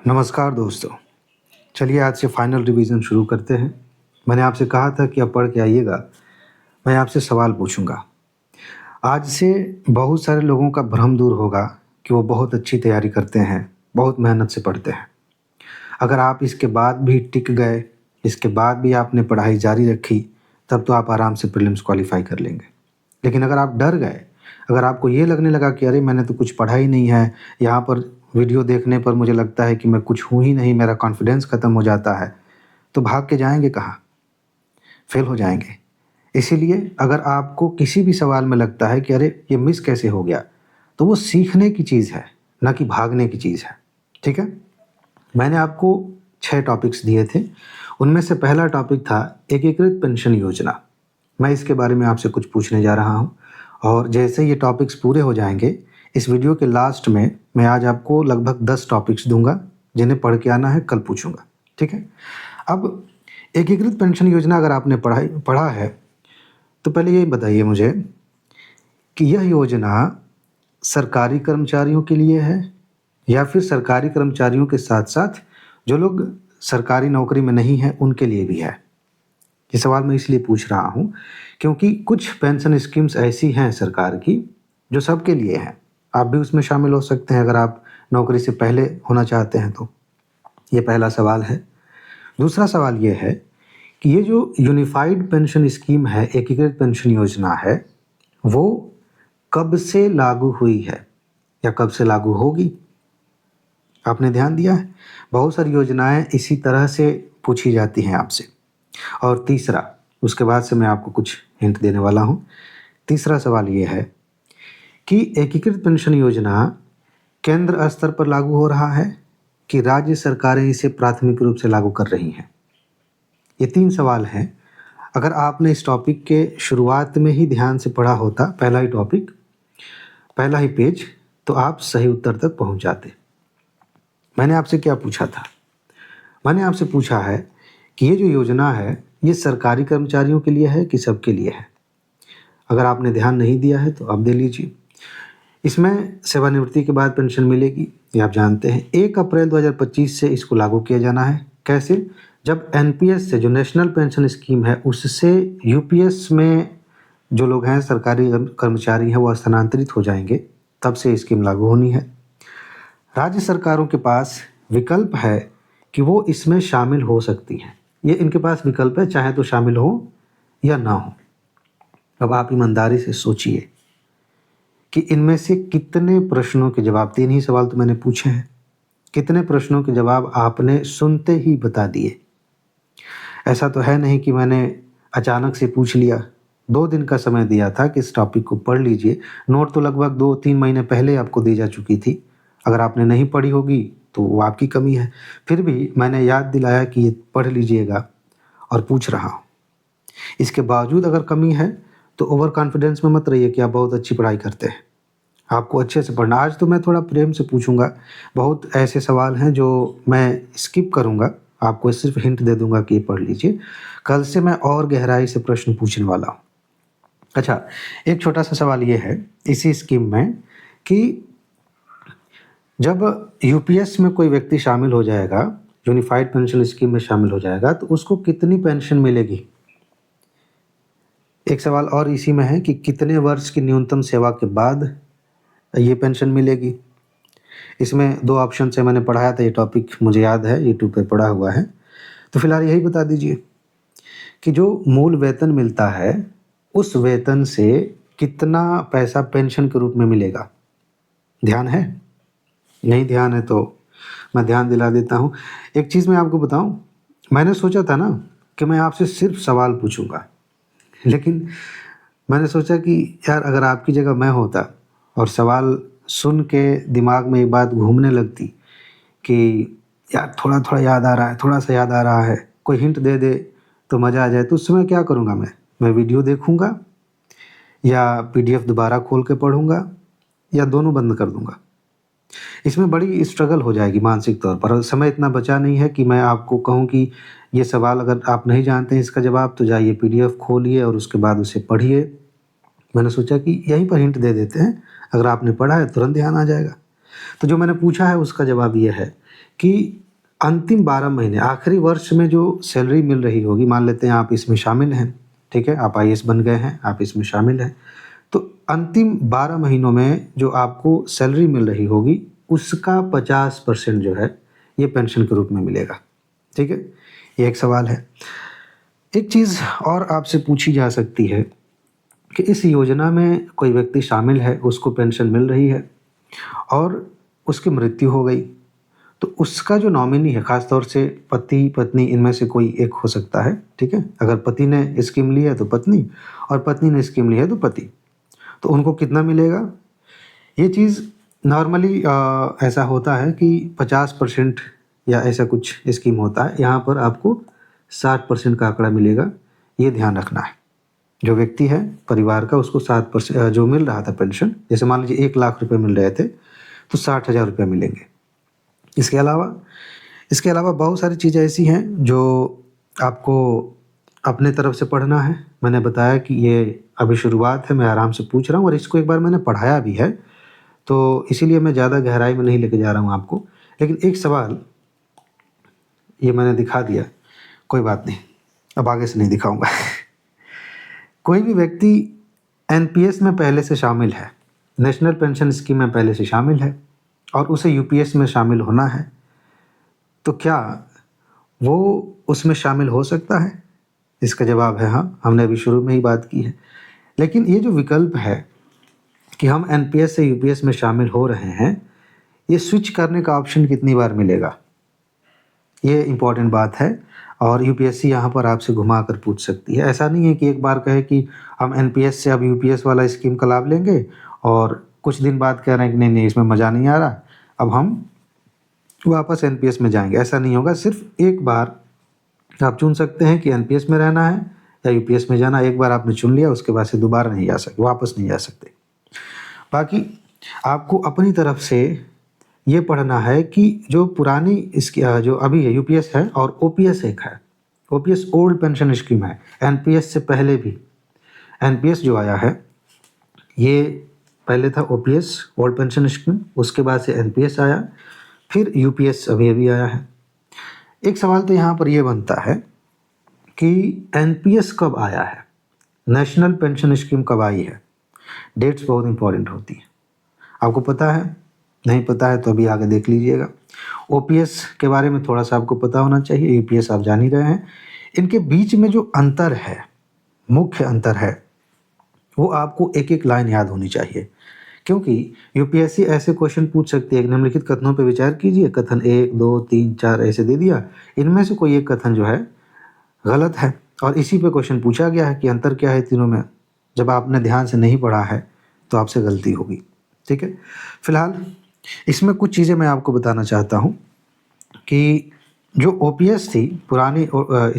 नमस्कार दोस्तों। चलिए आज से फाइनल रिवीजन शुरू करते हैं। मैंने आपसे कहा था कि आप पढ़ के आइएगा, मैं आपसे सवाल पूछूंगा। आज से बहुत सारे लोगों का भ्रम दूर होगा कि वो बहुत अच्छी तैयारी करते हैं, बहुत मेहनत से पढ़ते हैं। अगर आप इसके बाद भी टिक गए, इसके बाद भी आपने पढ़ाई जारी रखी, तब तो आप आराम से प्रीलिम्स क्वालिफाई कर लेंगे। लेकिन अगर आप डर गए, अगर आपको ये लगने लगा कि अरे मैंने तो कुछ पढ़ा ही नहीं है, यहाँ पर वीडियो देखने पर मुझे लगता है कि मैं कुछ हूँ ही नहीं, मेरा कॉन्फिडेंस ख़त्म हो जाता है, तो भाग के जाएंगे कहाँ? फेल हो जाएंगे। इसीलिए अगर आपको किसी भी सवाल में लगता है कि अरे ये मिस कैसे हो गया, तो वो सीखने की चीज़ है, ना कि भागने की चीज़ है। ठीक है? मैंने आपको 6 टॉपिक्स दिए थे। उनमें से पहला टॉपिक था एकीकृत पेंशन योजना। मैं इसके बारे में आपसे कुछ पूछने जा रहा हूँ और जैसे ये टॉपिक्स पूरे हो जाएंगे, इस वीडियो के लास्ट में मैं आज आपको लगभग 10 टॉपिक्स दूंगा जिन्हें पढ़ के आना है, कल पूछूंगा। ठीक है? अब एकीकृत पेंशन योजना अगर आपने पढ़ा है तो पहले ये बताइए मुझे कि यह योजना सरकारी कर्मचारियों के लिए है या फिर सरकारी कर्मचारियों के साथ साथ जो लोग सरकारी नौकरी में नहीं हैं उनके लिए भी है। ये सवाल मैं इसलिए पूछ रहा हूँ क्योंकि कुछ पेंशन स्कीम्स ऐसी हैं सरकार की जो सबके लिए हैं। आप भी उसमें शामिल हो सकते हैं अगर आप नौकरी से पहले होना चाहते हैं तो। ये पहला सवाल है। दूसरा सवाल ये है कि ये जो यूनिफाइड पेंशन स्कीम है, एकीकृत पेंशन योजना है, वो कब से लागू हुई है या कब से लागू होगी? आपने ध्यान दिया है? बहुत सारी योजनाएं इसी तरह से पूछी जाती हैं आपसे। और तीसरा, उसके बाद से मैं आपको कुछ हिंट देने वाला हूँ। तीसरा सवाल ये है कि एकीकृत पेंशन योजना केंद्र स्तर पर लागू हो रहा है कि राज्य सरकारें इसे प्राथमिक रूप से लागू कर रही हैं? ये 3 सवाल हैं। अगर आपने इस टॉपिक के शुरुआत में ही ध्यान से पढ़ा होता, पहला ही टॉपिक, पहला ही पेज, तो आप सही उत्तर तक पहुंच जाते। मैंने आपसे क्या पूछा था? मैंने आपसे पूछा है कि ये जो योजना है, ये सरकारी कर्मचारियों के लिए है कि सबके लिए है? अगर आपने ध्यान नहीं दिया है तो आप दे लीजिए। इसमें सेवानिवृत्ति के बाद पेंशन मिलेगी, ये आप जानते हैं। 1 अप्रैल 2025 से इसको लागू किया जाना है। कैसे? जब एनपीएस से, जो नेशनल पेंशन स्कीम है, उससे यूपीएस में जो लोग हैं, सरकारी कर्मचारी हैं, वो स्थानांतरित हो जाएंगे, तब से स्कीम लागू होनी है। राज्य सरकारों के पास विकल्प है कि वो इसमें शामिल हो सकती हैं। ये इनके पास विकल्प है, चाहे तो शामिल हो या ना हो। अब आप ईमानदारी से सोचिए कि इनमें से कितने प्रश्नों के जवाब, 3 ही सवाल तो मैंने पूछे हैं, कितने प्रश्नों के जवाब आपने सुनते ही बता दिए। ऐसा तो है नहीं कि मैंने अचानक से पूछ लिया। 2 दिन का समय दिया था कि इस टॉपिक को पढ़ लीजिए। नोट तो लगभग 2-3 महीने पहले आपको दी जा चुकी थी। अगर आपने नहीं पढ़ी होगी तो वो आपकी कमी है। फिर भी मैंने याद दिलाया कि ये पढ़ लीजिएगा और पूछ रहा हूँ। इसके बावजूद अगर कमी है तो ओवर कॉन्फिडेंस में मत रहिए कि आप बहुत अच्छी पढ़ाई करते हैं। आपको अच्छे से पढ़ना। आज तो मैं थोड़ा प्रेम से पूछूंगा। बहुत ऐसे सवाल हैं जो मैं स्किप करूंगा, आपको सिर्फ हिंट दे दूंगा कि ये पढ़ लीजिए। कल से मैं और गहराई से प्रश्न पूछने वाला हूँ। अच्छा, एक छोटा सा सवाल ये है इसी स्कीम में कि जब यूपीएस में कोई व्यक्ति शामिल हो जाएगा, यूनिफाइड पेंशन स्कीम में शामिल हो जाएगा, तो उसको कितनी पेंशन मिलेगी? एक सवाल और इसी में है कि कितने वर्ष की न्यूनतम सेवा के बाद ये पेंशन मिलेगी? इसमें 2 ऑप्शन से मैंने पढ़ाया था, ये टॉपिक मुझे याद है, यूट्यूब पे पढ़ा हुआ है। तो फिलहाल यही बता दीजिए कि जो मूल वेतन मिलता है, उस वेतन से कितना पैसा पेंशन के रूप में मिलेगा? ध्यान है? नहीं ध्यान है तो मैं ध्यान दिला देता हूँ। एक चीज़ मैं आपको बताऊँ, मैंने सोचा था ना कि मैं आपसे सिर्फ सवाल पूछूंगा, लेकिन मैंने सोचा कि यार अगर आपकी जगह मैं होता और सवाल सुन के दिमाग में एक बात घूमने लगती कि यार थोड़ा थोड़ा याद आ रहा है, थोड़ा सा याद आ रहा है, कोई हिंट दे दे तो मज़ा आ जाए, तो उस समय क्या करूँगा मैं वीडियो देखूँगा या पीडीएफ दोबारा खोल के पढ़ूँगा या दोनों बंद कर दूँगा। इसमें बड़ी स्ट्रगल हो जाएगी मानसिक तौर पर। और समय इतना बचा नहीं है कि मैं आपको कहूँ कि ये सवाल अगर आप नहीं जानते हैं इसका जवाब तो जाइए पीडीएफ खोलिए और उसके बाद उसे पढ़िए। मैंने सोचा कि यहीं पर हिंट दे देते हैं, अगर आपने पढ़ा है तुरंत ध्यान आ जाएगा। तो जो मैंने पूछा है उसका जवाब ये है कि अंतिम 12 महीने आखिरी वर्ष में जो सैलरी मिल रही होगी, मान लेते हैं आप इसमें शामिल हैं, ठीक है, आप आईएएस बन गए हैं, आप इसमें शामिल हैं, तो अंतिम 12 महीनों में जो आपको सैलरी मिल रही होगी उसका 50% जो है ये पेंशन के रूप में मिलेगा, ठीक है। ये एक सवाल है। एक चीज़ और आपसे पूछी जा सकती है कि इस योजना में कोई व्यक्ति शामिल है, उसको पेंशन मिल रही है और उसकी मृत्यु हो गई, तो उसका जो नॉमिनी है, ख़ास तौर से पति पत्नी इनमें से कोई एक हो सकता है, ठीक है। अगर पति ने स्कीम ली है तो पत्नी, और पत्नी ने स्कीम ली है तो पति, तो उनको कितना मिलेगा। ये चीज़ नॉर्मली ऐसा होता है कि 50% या ऐसा कुछ स्कीम होता है, यहाँ पर आपको 60% का आंकड़ा मिलेगा, ये ध्यान रखना है। जो व्यक्ति है परिवार का, उसको 60% जो मिल रहा था पेंशन, जैसे मान लीजिए 1 लाख रुपए मिल रहे थे तो 60,000 रुपये मिलेंगे। इसके अलावा बहुत सारी चीज़ें ऐसी हैं जो आपको अपने तरफ से पढ़ना है। मैंने बताया कि ये अभी शुरुआत है, मैं आराम से पूछ रहा हूँ और इसको एक बार मैंने पढ़ाया भी है, तो इसीलिए मैं ज़्यादा गहराई में नहीं लेके जा रहा हूँ आपको। लेकिन एक सवाल ये मैंने दिखा दिया, कोई बात नहीं, अब आगे से नहीं दिखाऊंगा। कोई भी व्यक्ति एनपीएस में पहले से शामिल है, नेशनल पेंशन स्कीम में पहले से शामिल है और उसे यूपीएस में शामिल होना है, तो क्या वो उसमें शामिल हो सकता है? इसका जवाब है हाँ, हमने अभी शुरू में ही बात की है। लेकिन ये जो विकल्प है कि हम एनपीएस से यूपीएस में शामिल हो रहे हैं, ये स्विच करने का ऑप्शन कितनी बार मिलेगा, ये इम्पॉर्टेंट बात है। और यूपीएससी यहाँ पर आपसे घुमा कर पूछ सकती है। ऐसा नहीं है कि एक बार कहे कि हम एनपीएस से अब यूपीएस वाला स्कीम का लाभ लेंगे और कुछ दिन बाद कह रहे हैं कि नहीं नहीं इसमें मज़ा नहीं आ रहा, अब हम वापस एनपीएस में जाएंगे। ऐसा नहीं होगा। सिर्फ एक बार आप चुन सकते हैं कि एनपीएस में रहना है या यूपीएस में जाना। एक बार आपने चुन लिया, उसके बाद से दोबारा नहीं जा सकते, वापस नहीं जा सकते। बाकी आपको अपनी तरफ से ये पढ़ना है कि जो पुरानी इसकी जो अभी है यूपीएस है और ओपीएस एक है। ओपीएस ओल्ड पेंशन स्कीम है, एनपीएस से पहले भी। एनपीएस जो आया है ये पहले था ओपीएस ओल्ड पेंशन स्कीम, उसके बाद से एनपीएस आया, फिर यूपीएस अभी अभी आया है। एक सवाल तो यहाँ पर ये बनता है कि एनपीएस कब आया है, नेशनल पेंशन स्कीम कब आई है। डेट्स बहुत इंपॉर्टेंट होती हैं। आपको पता है? नहीं पता है तो अभी आगे देख लीजिएगा। ओपीएस के बारे में थोड़ा सा आपको पता होना चाहिए, यूपीएस आप जान ही रहे हैं। इनके बीच में जो अंतर है, मुख्य अंतर है, वो आपको एक एक लाइन याद होनी चाहिए, क्योंकि यूपीएससी ऐसे क्वेश्चन पूछ सकती है कि निम्नलिखित कथनों पर विचार कीजिए। कथन 1 2 3 4 ऐसे दे दिया, इनमें से कोई एक कथन जो है गलत है और इसी पे क्वेश्चन पूछा गया है कि अंतर क्या है तीनों में। जब आपने ध्यान से नहीं पढ़ा है तो आपसे गलती होगी, ठीक है। फिलहाल इसमें कुछ चीज़ें मैं आपको बताना चाहता हूँ कि जो ओपीएस थी, पुरानी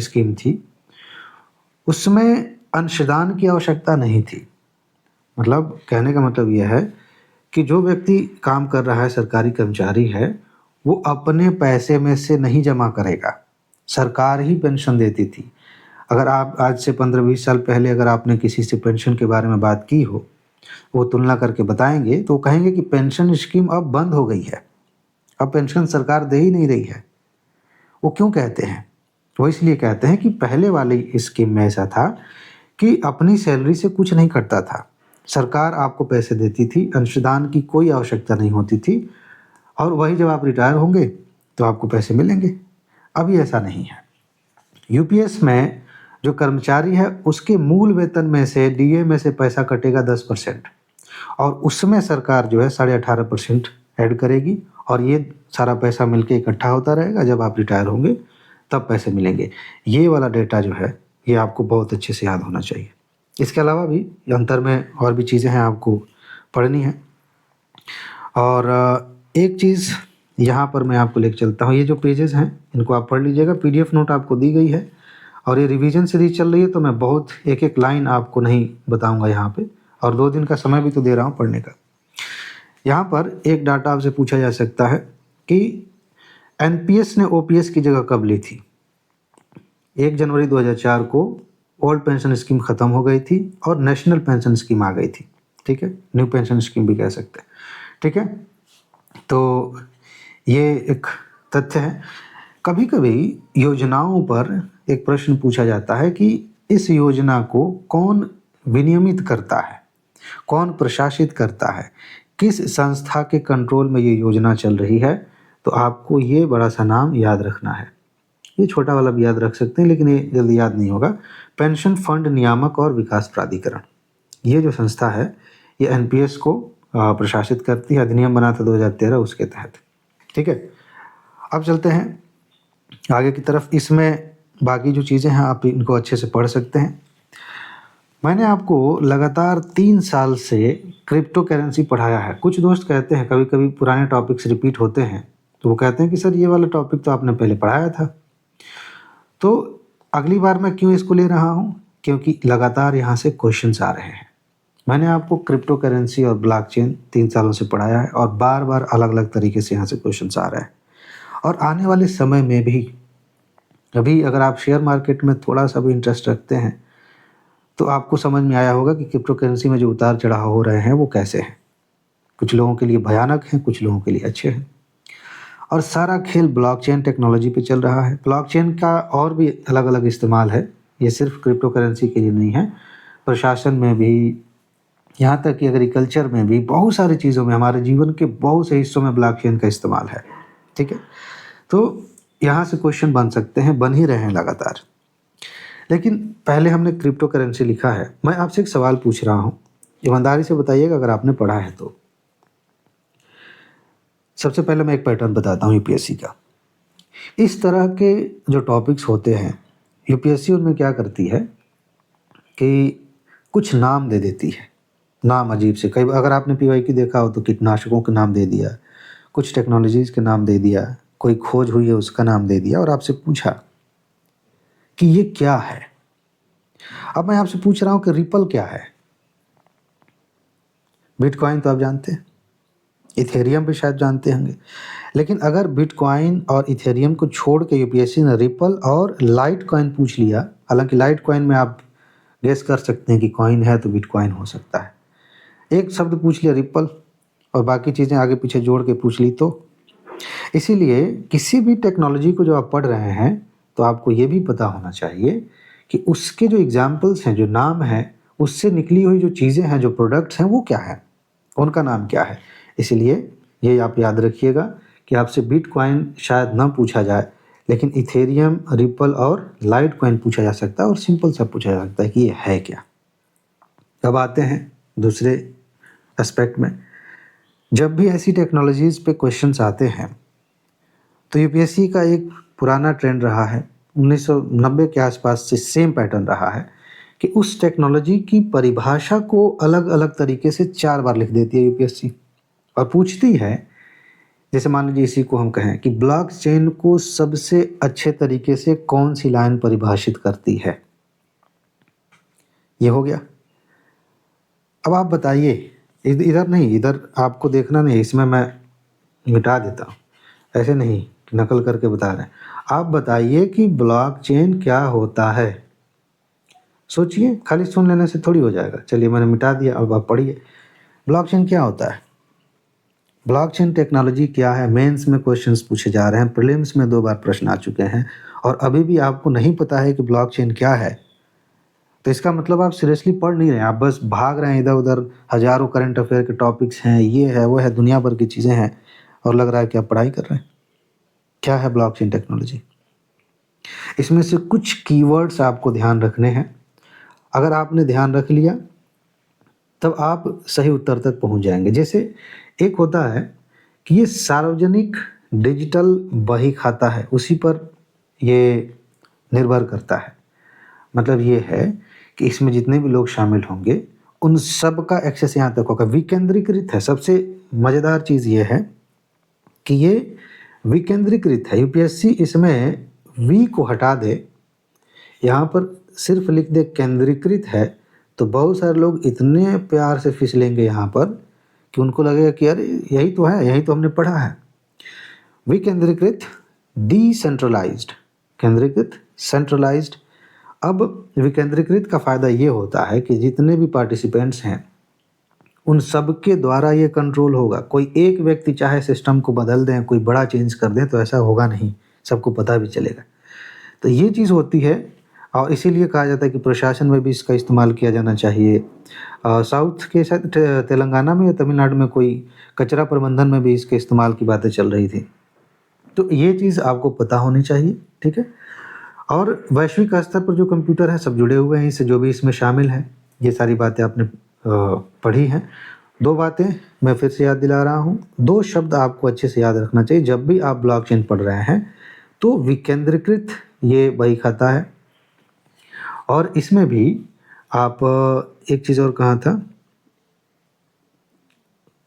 स्कीम थी, उसमें अंशदान की आवश्यकता नहीं थी। मतलब कहने का मतलब यह है कि जो व्यक्ति काम कर रहा है, सरकारी कर्मचारी है, वो अपने पैसे में से नहीं जमा करेगा, सरकार ही पेंशन देती थी। अगर आप आज से 15-20 साल पहले अगर आपने किसी से पेंशन के बारे में बात की हो, वो तुलना करके बताएंगे तो कहेंगे कि पेंशन स्कीम अब बंद हो गई है, अब पेंशन सरकार दे ही नहीं रही है। वो क्यों कहते हैं? वो इसलिए कहते हैं कि पहले वाली स्कीम में ऐसा था कि अपनी सैलरी से कुछ नहीं कटता था, सरकार आपको पैसे देती थी, अंशदान की कोई आवश्यकता नहीं होती थी, और वही जब आप रिटायर होंगे तो आपको पैसे मिलेंगे। अभी ऐसा नहीं है। यूपीएस में जो कर्मचारी है उसके मूल वेतन में से, डीए में से पैसा कटेगा 10% और उसमें सरकार जो है 18.5% ऐड करेगी और ये सारा पैसा मिलके इकट्ठा होता रहेगा। जब आप रिटायर होंगे तब पैसे मिलेंगे। ये वाला डेटा जो है ये आपको बहुत अच्छे से याद होना चाहिए। इसके अलावा भी अंतर में और भी चीज़ें हैं, आपको पढ़नी है। और एक चीज़ यहाँ पर मैं आपको लेकर चलता हूँ। ये जो पेजेस हैं इनको आप पढ़ लीजिएगा, पीडीएफ नोट आपको दी गई है और ये रिवीजन सीरीज चल रही है, तो मैं बहुत एक एक लाइन आपको नहीं बताऊंगा यहाँ पे, और 2 दिन का समय भी तो दे रहा हूँ पढ़ने का। यहाँ पर एक डाटा आपसे पूछा जा सकता है कि एनपीएस ने ओपीएस की जगह कब ली थी। 1 जनवरी 2004 को ओल्ड पेंशन स्कीम ख़त्म हो गई थी और नेशनल पेंशन स्कीम आ गई थी, ठीक है, न्यू पेंशन स्कीम भी कह सकते हैं, ठीक है। तो ये एक तथ्य है। कभी-कभी योजनाओं पर एक प्रश्न पूछा जाता है कि इस योजना को कौन विनियमित करता है? कौन प्रशासित करता है? किस संस्था के कंट्रोल में ये योजना चल रही है? तो आपको ये बड़ा-सा नाम याद रखना है। ये छोटा वाला भी याद रख सकते हैं, लेकिन ये जल्दी याद नहीं होगा। पेंशन फंड नियामक और विकास प्राधिकरण। ये जो संस्था है, ये एनपीएस को प्रशासित करती है। अधिनियम बना था 2013 उसके तहत। ठीक है? अब चलते हैं आगे की तरफ। इसमें बाकी जो चीज़ें हैं आप इनको अच्छे से पढ़ सकते हैं। मैंने आपको लगातार 3 साल से क्रिप्टो करेंसी पढ़ाया है। कुछ दोस्त कहते हैं, कभी-कभी पुराने टॉपिक्स रिपीट होते हैं, तो वो कहते हैं कि सर ये वाला टॉपिक तो आपने पहले पढ़ाया था। तो अगली बार मैं क्यों इसको ले रहा हूँ? क्योंकि लगातार यहाँ से क्वेश्चंस आ रहे हैं। मैंने आपको क्रिप्टो करेंसी और ब्लॉकचेन 3 सालों से पढ़ाया है और बार-बार अलग-अलग तरीके से यहाँ से क्वेश्चंस आ रहे हैं। और आने वाले समय में भी अभी अगर आप शेयर मार्केट में थोड़ा-सा भी इंटरेस्ट रखते हैं, तो आपको समझ में आया होगा कि क्रिप्टो करेंसी में जो उतार-चढ़ाव हो रहे हैं वो कैसे हैं। कुछ लोगों के लिए भयानक हैं, कुछ लोगों के लिए अच्छे हैं। और सारा खेल ब्लॉकचेन टेक्नोलॉजी पे चल रहा है। ब्लॉकचेन का और भी अलग-अलग इस्तेमाल है। ये सिर्फ क्रिप्टो करेंसी के लिए नहीं है। प्रशासन में भी, यहाँ तक कि एग्रीकल्चर में भी, बहुत सारी चीज़ों में, हमारे जीवन के बहुत से हिस्सों में ब्लॉकचेन का इस्तेमाल है। ठीक है? तो यहाँ से क्वेश्चन बन सकते हैं, बन ही रहे हैं लगातार। लेकिन पहले हमने क्रिप्टो करेंसी लिखा है। मैं आपसे एक सवाल पूछ रहा हूँ, ईमानदारी से बताइएगा अगर आपने पढ़ा है तो। सबसे पहले मैं एक पैटर्न बताता हूँ यूपीएससी का। इस तरह के जो टॉपिक्स होते हैं, यूपीएससी उनमें क्या करती है कि कुछ नाम दे देती है। नाम अजीब से, कई अगर आपने पीवाईक्यू देखा हो तो कीटनाशकों के नाम दे दिया, कुछ टेक्नोलॉजीज़ के नाम दे दिया, कोई खोज हुई है उसका नाम दे दिया और आपसे पूछा कि ये क्या है? अब मैं आपसे पूछ रहा हूँ कि रिपल क्या है? बिटकॉइन तो आप जानते हैं, इथेरियम भी शायद जानते होंगे। लेकिन अगर बिटकॉइन और इथेरियम को छोड़ के यूपीएससी ने रिपल और लाइट कॉइन पूछ लिया, हालांकि लाइट कॉइन में आप गेस कर सकते हैं कि कॉइन है तो बिटकॉइन हो सकता है। एक शब्द पूछ लिया रिपल और बाकी चीज़ें आगे पीछे जोड़ के पूछ ली तो। इसीलिए किसी भी टेक्नोलॉजी को जो आप पढ़ रहे हैं तो आपको ये भी पता होना चाहिए कि उसके जो एग्जाम्पल्स हैं, जो नाम है, उससे निकली हुई जो चीज़ें हैं, जो प्रोडक्ट्स हैं वो क्या है, उनका नाम क्या है। इसीलिए ये आप याद रखिएगा कि आपसे बिटकॉइन शायद ना पूछा जाए, लेकिन इथेरियम, रिपल और लाइट कॉइन पूछा जा सकता है और सिंपल सा पूछा जा सकता है कि ये है क्या। अब आते हैं दूसरे एस्पेक्ट में। जब भी ऐसी टेक्नोलॉजीज़ पे क्वेश्चंस आते हैं तो यूपीएससी का एक पुराना ट्रेंड रहा है, 1990 के आसपास से सेम पैटर्न रहा है कि उस टेक्नोलॉजी की परिभाषा को अलग-अलग तरीके से 4 बार लिख देती है यूपीएससी और पूछती है, जैसे मान लीजिए इसी को हम कहें कि ब्लॉकचेन को सबसे अच्छे तरीके से कौन सी लाइन परिभाषित करती है। ये हो गया। अब आप बताइए, इधर नहीं, इधर आपको देखना नहीं, इसमें मैं मिटा देता हूँ, ऐसे नहीं नकल करके बता रहे हैं। आप बताइए कि ब्लॉकचेन क्या होता है। सोचिए, खाली सुन लेने से थोड़ी हो जाएगा। चलिए मैंने मिटा दिया, अब आप पढ़िए ब्लॉकचेन क्या होता है। ब्लॉकचेन टेक्नोलॉजी क्या है, मेंस में क्वेश्चंस पूछे जा रहे हैं, प्रीलिम्स में 2 बार प्रश्न आ चुके हैं और अभी भी आपको नहीं पता है कि ब्लॉकचेन क्या है, तो इसका मतलब आप सीरियसली पढ़ नहीं रहे हैं, आप बस भाग रहे हैं इधर-उधर। हज़ारों करंट अफेयर के टॉपिक्स हैं, ये है, वो है, दुनिया भर की चीज़ें हैं और लग रहा है कि आप पढ़ाई कर रहे हैं। क्या है ब्लॉकचेन टेक्नोलॉजी? इसमें से कुछ कीवर्ड्स आपको ध्यान रखने हैं। अगर आपने ध्यान रख लिया तब आप सही उत्तर तक पहुंच जाएंगे। जैसे एक होता है कि ये सार्वजनिक डिजिटल बही खाता है, उसी पर ये निर्भर करता है। मतलब ये है कि इसमें जितने भी लोग शामिल होंगे उन सब का एक्सेस यहाँ तक होगा। विकेंद्रीकृत है। सबसे मज़ेदार चीज़ ये है कि ये विकेंद्रीकृत है। यूपीएससी इसमें वी को हटा दे, यहाँ पर सिर्फ लिख दे केंद्रीकृत है, तो बहुत सारे लोग इतने प्यार से फिसलेंगे यहाँ पर कि उनको लगेगा कि अरे यही तो है, यही तो हमने पढ़ा है। विकेंद्रीकृत, डिसेंट्रलाइज्ड, केंद्रीकृत, सेंट्रलाइज्ड। अब विकेंद्रीकृत का फ़ायदा ये होता है कि जितने भी पार्टिसिपेंट्स हैं उन सबके द्वारा ये कंट्रोल होगा। कोई एक व्यक्ति चाहे सिस्टम को बदल दें, कोई बड़ा चेंज कर दें तो ऐसा होगा नहीं, सबको पता भी चलेगा। तो ये चीज़ होती है और इसीलिए कहा जाता है कि प्रशासन में भी इसका इस्तेमाल किया जाना चाहिए। साउथ के शायद तेलंगाना में या तमिलनाडु में कोई कचरा प्रबंधन में भी इसके इस्तेमाल की बातें चल रही थी। तो ये चीज़ आपको पता होनी चाहिए, ठीक है? और वैश्विक स्तर पर जो कंप्यूटर है सब जुड़े हुए हैं इससे, जो भी इसमें शामिल है। ये सारी बातें आपने पढ़ी हैं। 2 बातें मैं फिर से याद दिला रहा हूँ। 2 शब्द आपको अच्छे से याद रखना चाहिए जब भी आप ब्लॉकचेन पढ़ रहे हैं। तो विकेंद्रीकृत ये बही खाता है और इसमें भी आप एक चीज़ और कहा था,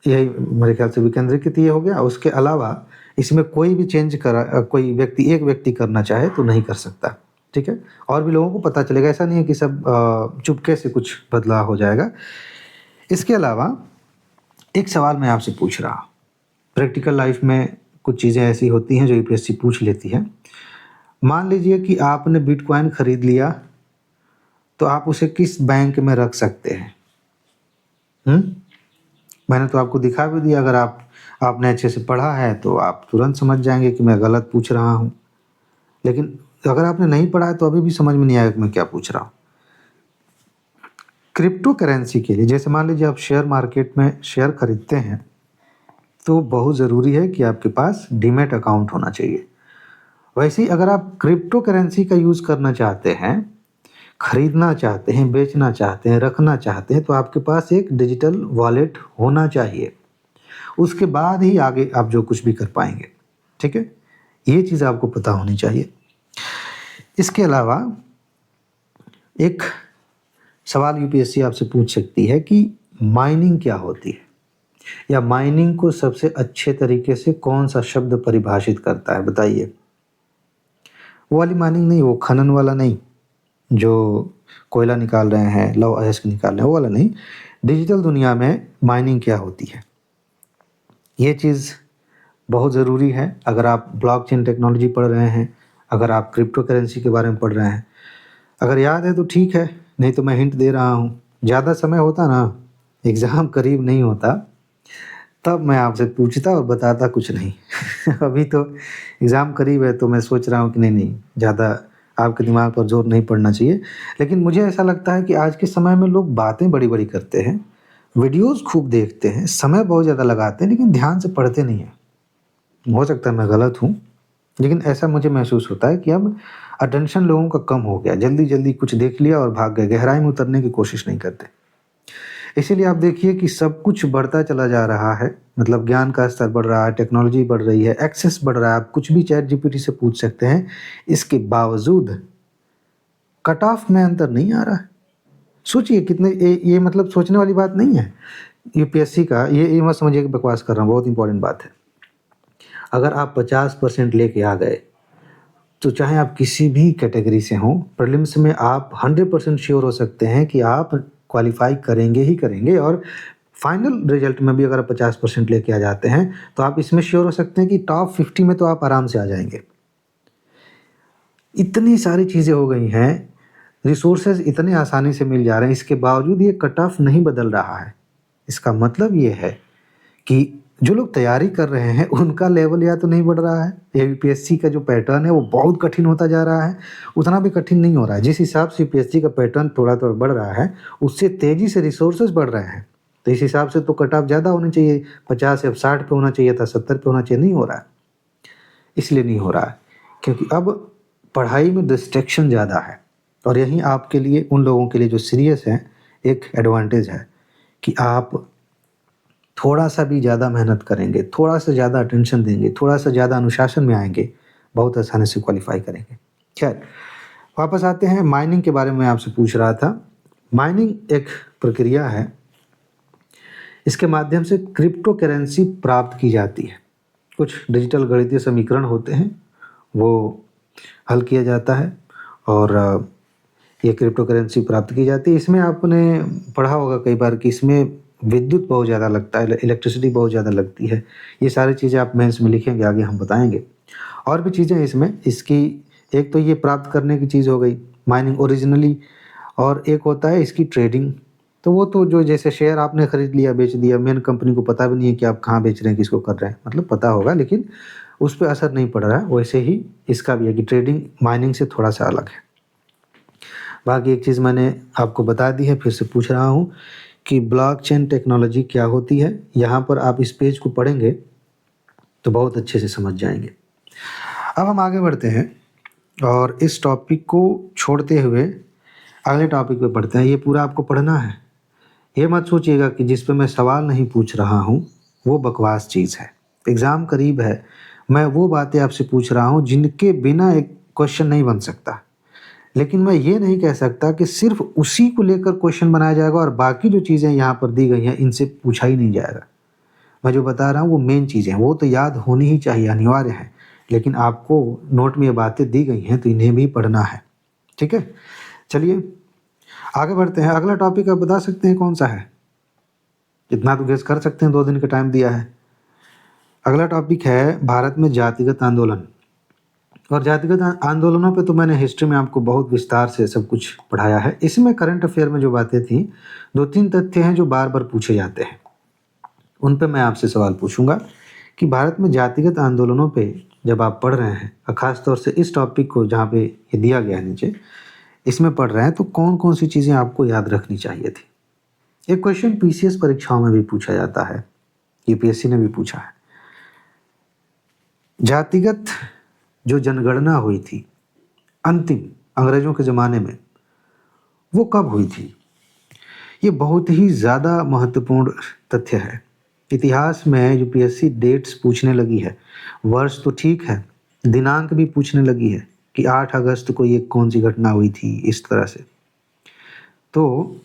यही मेरे ख्याल से विकेंद्रीकृत ये हो गया। उसके अलावा इसमें कोई भी चेंज कोई व्यक्ति एक व्यक्ति करना चाहे तो नहीं कर सकता, ठीक है? और भी लोगों को पता चलेगा, ऐसा नहीं है कि सब चुपके से कुछ बदलाव हो जाएगा। इसके अलावा एक सवाल मैं आपसे पूछ रहा हूँ, प्रैक्टिकल लाइफ में कुछ चीज़ें ऐसी होती हैं जो यूपीएससी पूछ लेती है। मान लीजिए कि आपने बिटकॉइन खरीद लिया, तो आप उसे किस बैंक में रख सकते हैं? मैंने तो आपको दिखा भी दिया। अगर आपने अच्छे से पढ़ा है तो आप तुरंत समझ जाएंगे कि मैं गलत पूछ रहा हूँ। लेकिन अगर आपने नहीं पढ़ा है तो अभी भी समझ में नहीं आएगा कि मैं क्या पूछ रहा हूँ। क्रिप्टो करेंसी के लिए, जैसे मान लीजिए आप शेयर मार्केट में शेयर खरीदते हैं, तो बहुत ज़रूरी है कि आपके पास डीमैट अकाउंट होना चाहिए। वैसे ही अगर आप क्रिप्टो करेंसी का यूज़ करना चाहते हैं, खरीदना चाहते हैं, बेचना चाहते हैं, रखना चाहते हैं, तो आपके पास एक डिजिटल वॉलेट होना चाहिए। उसके बाद ही आगे आप जो कुछ भी कर पाएंगे, ठीक है? ये चीज़ आपको पता होनी चाहिए। इसके अलावा एक सवाल यूपीएससी आपसे पूछ सकती है कि माइनिंग क्या होती है, या माइनिंग को सबसे अच्छे तरीके से कौन सा शब्द परिभाषित करता है, बताइए। वो वाली माइनिंग नहीं, वो खनन वाला नहीं, जो कोयला निकाल रहे हैं, लौह अयस्क निकाल रहे हैं, वो वाला नहीं। डिजिटल दुनिया में माइनिंग क्या होती है, ये चीज़ बहुत ज़रूरी है। अगर आप ब्लॉकचेन टेक्नोलॉजी पढ़ रहे हैं, अगर आप क्रिप्टो करेंसी के बारे में पढ़ रहे हैं, अगर याद है तो ठीक है, नहीं तो मैं हिंट दे रहा हूँ। ज़्यादा समय होता ना, एग्ज़ाम करीब नहीं होता, तब मैं आपसे पूछता और बताता कुछ नहीं। अभी तो एग्ज़ाम करीब है तो मैं सोच रहा हूँ कि नहीं ज़्यादा आपके दिमाग पर जोर नहीं पड़ना चाहिए। लेकिन मुझे ऐसा लगता है कि आज के समय में लोग बातें बड़ी-बड़ी करते हैं, वीडियोज़ खूब देखते हैं, समय बहुत ज़्यादा लगाते हैं, लेकिन ध्यान से पढ़ते नहीं हैं। हो सकता है मैं गलत हूँ, लेकिन ऐसा मुझे महसूस होता है कि अब अटेंशन लोगों का कम हो गया। जल्दी-जल्दी कुछ देख लिया और भाग गए, गहराई में उतरने की कोशिश नहीं करते। इसीलिए आप देखिए कि सब कुछ बढ़ता चला जा रहा है, मतलब ज्ञान का स्तर बढ़ रहा है, टेक्नोलॉजी बढ़ रही है, एक्सेस बढ़ रहा है, आप कुछ भी चैट जीपीटी से पूछ सकते हैं। इसके बावजूद कट ऑफ में अंतर नहीं आ रहा है। सोचिए कितने ये मतलब सोचने वाली बात नहीं है यूपीएससी का। ये मत समझिए कि बकवास कर रहा हूँ, बहुत इंपॉर्टेंट बात है। अगर आप 50% लेके आ गए, तो चाहे आप किसी भी कैटेगरी से हों, प्रीलिम्स में आप 100% श्योर हो सकते हैं कि आप क्वालिफाई करेंगे ही करेंगे। और फाइनल रिजल्ट में भी अगर आप 50% लेके आ जाते हैं, तो आप इसमें श्योर हो सकते हैं कि टॉप 50 में तो आप आराम से आ जाएंगे। इतनी सारी चीज़ें हो गई हैं, रिसोर्सेज इतने आसानी से मिल जा रहे हैं, इसके बावजूद ये कट ऑफ नहीं बदल रहा है। इसका मतलब ये है कि जो लोग तैयारी कर रहे हैं उनका लेवल या तो नहीं बढ़ रहा है, या यूपीएससी का जो पैटर्न है वो बहुत कठिन होता जा रहा है, उतना भी कठिन नहीं हो रहा है। जिस हिसाब से यूपीएससी का पैटर्न थोड़ा-थोड़ा बढ़ रहा है, उससे तेज़ी से रिसोर्सेज बढ़ रहे हैं। तो इस हिसाब से तो कट ऑफ ज़्यादा होनी चाहिए, 50 या 60 पे होना चाहिए था, 70 पे होना चाहिए, नहीं हो रहा है। इसलिए नहीं हो रहा है क्योंकि अब पढ़ाई में डिस्ट्रैक्शन ज़्यादा है। और यही आपके लिए, उन लोगों के लिए जो सीरियस हैं, एक एडवांटेज है कि आप थोड़ा-सा भी ज़्यादा मेहनत करेंगे, थोड़ा-सा ज़्यादा अटेंशन देंगे, थोड़ा-सा ज़्यादा अनुशासन में आएँगे, बहुत आसानी से क्वालिफ़ाई करेंगे। खैर, वापस आते हैं, माइनिंग के बारे में आपसे पूछ रहा था। माइनिंग एक प्रक्रिया है, इसके माध्यम से क्रिप्टो करेंसी प्राप्त की जाती है। कुछ डिजिटल गणितीय समीकरण होते हैं, वो हल किया जाता है और ये क्रिप्टो करेंसी प्राप्त की जाती है। इसमें आपने पढ़ा होगा कई बार कि इसमें विद्युत बहुत ज़्यादा लगता है, इलेक्ट्रिसिटी बहुत ज़्यादा लगती है। ये सारी चीज़ें आप मेंस में लिखेंगे, आगे हम बताएँगे। और भी चीज़ें इसमें, इसकी एक तो ये प्राप्त करने की चीज़ हो गई माइनिंग ओरिजिनली, और एक होता है इसकी ट्रेडिंग। तो वो तो जो जैसे शेयर आपने खरीद लिया, बेच दिया, मेन कंपनी को पता भी नहीं है कि आप कहाँ बेच रहे हैं, किसको कर रहे हैं, मतलब पता होगा लेकिन उस पे असर नहीं पड़ रहा है। वैसे ही इसका भी है कि ट्रेडिंग माइनिंग से थोड़ा-सा अलग है। बाकी एक चीज़ मैंने आपको बता दी है, फिर से पूछ रहा हूँ कि ब्लॉकचेन टेक्नोलॉजी क्या होती है? यहाँ पर आप इस पेज को पढ़ेंगे तो बहुत अच्छे से समझ जाएँगे। अब हम आगे बढ़ते हैं और इस टॉपिक को छोड़ते हुए अगले टॉपिक पे पढ़ते हैं। ये पूरा आपको पढ़ना है। ये मत सोचिएगा कि जिस पे मैं सवाल नहीं पूछ रहा हूँ, वो बकवास चीज़ है। एग्ज़ाम करीब है, मैं वो बातें आपसे पूछ रहा हूँ जिनके बिना एक क्वेश्चन नहीं बन सकता। लेकिन मैं ये नहीं कह सकता कि सिर्फ़ उसी को लेकर क्वेश्चन बनाया जाएगा और बाकी जो चीज़ें यहाँ पर दी गई हैं, इनसे पूछा ही नहीं जाएगा। मैं जो बता रहा हूँ वो मेन चीज़ें हैं, वो तो याद होनी ही चाहिए, अनिवार्य है। लेकिन आपको नोट में ये बातें दी गई हैं तो इन्हें भी पढ़ना है। ठीक है? चलिए आगे बढ़ते हैं। अगला टॉपिक आप बता सकते हैं कौन-सा है? इतना तो गेस कर सकते हैं, 2 दिन का टाइम दिया है। अगला टॉपिक है भारत में जातिगत आंदोलन। और जातिगत आंदोलनों पे तो मैंने हिस्ट्री में आपको बहुत विस्तार से सब कुछ पढ़ाया है। इसमें करंट अफेयर में जो बातें थी, 2-3 तथ्य हैं जो बार-बार पूछे जाते हैं। उन पे मैं आपसे सवाल पूछूँगा कि भारत में जातिगत आंदोलनों पे जब आप पढ़ रहे हैं और ख़ास तौर से इस टॉपिक को जहाँ पे ये दिया गया है नीचे, इसमें पढ़ रहे हैं तो कौन-कौन सी चीज़ें आपको याद रखनी चाहिए थी? एक क्वेश्चन पीसीएस परीक्षाओं में भी पूछा जाता है, यूपीएससी ने भी पूछा है। जातिगत जो जनगणना हुई थी, अंतिम अंग्रेज़ों के ज़माने में, वो कब हुई थी? ये बहुत ही ज़्यादा महत्वपूर्ण तथ्य है। इतिहास में यूपीएससी डेट्स पूछने लगी है, वर्ष तो ठीक है, दिनांक भी पूछने लगी है कि 8 अगस्त को ये कौन-सी घटना हुई थी, इस तरह से। तो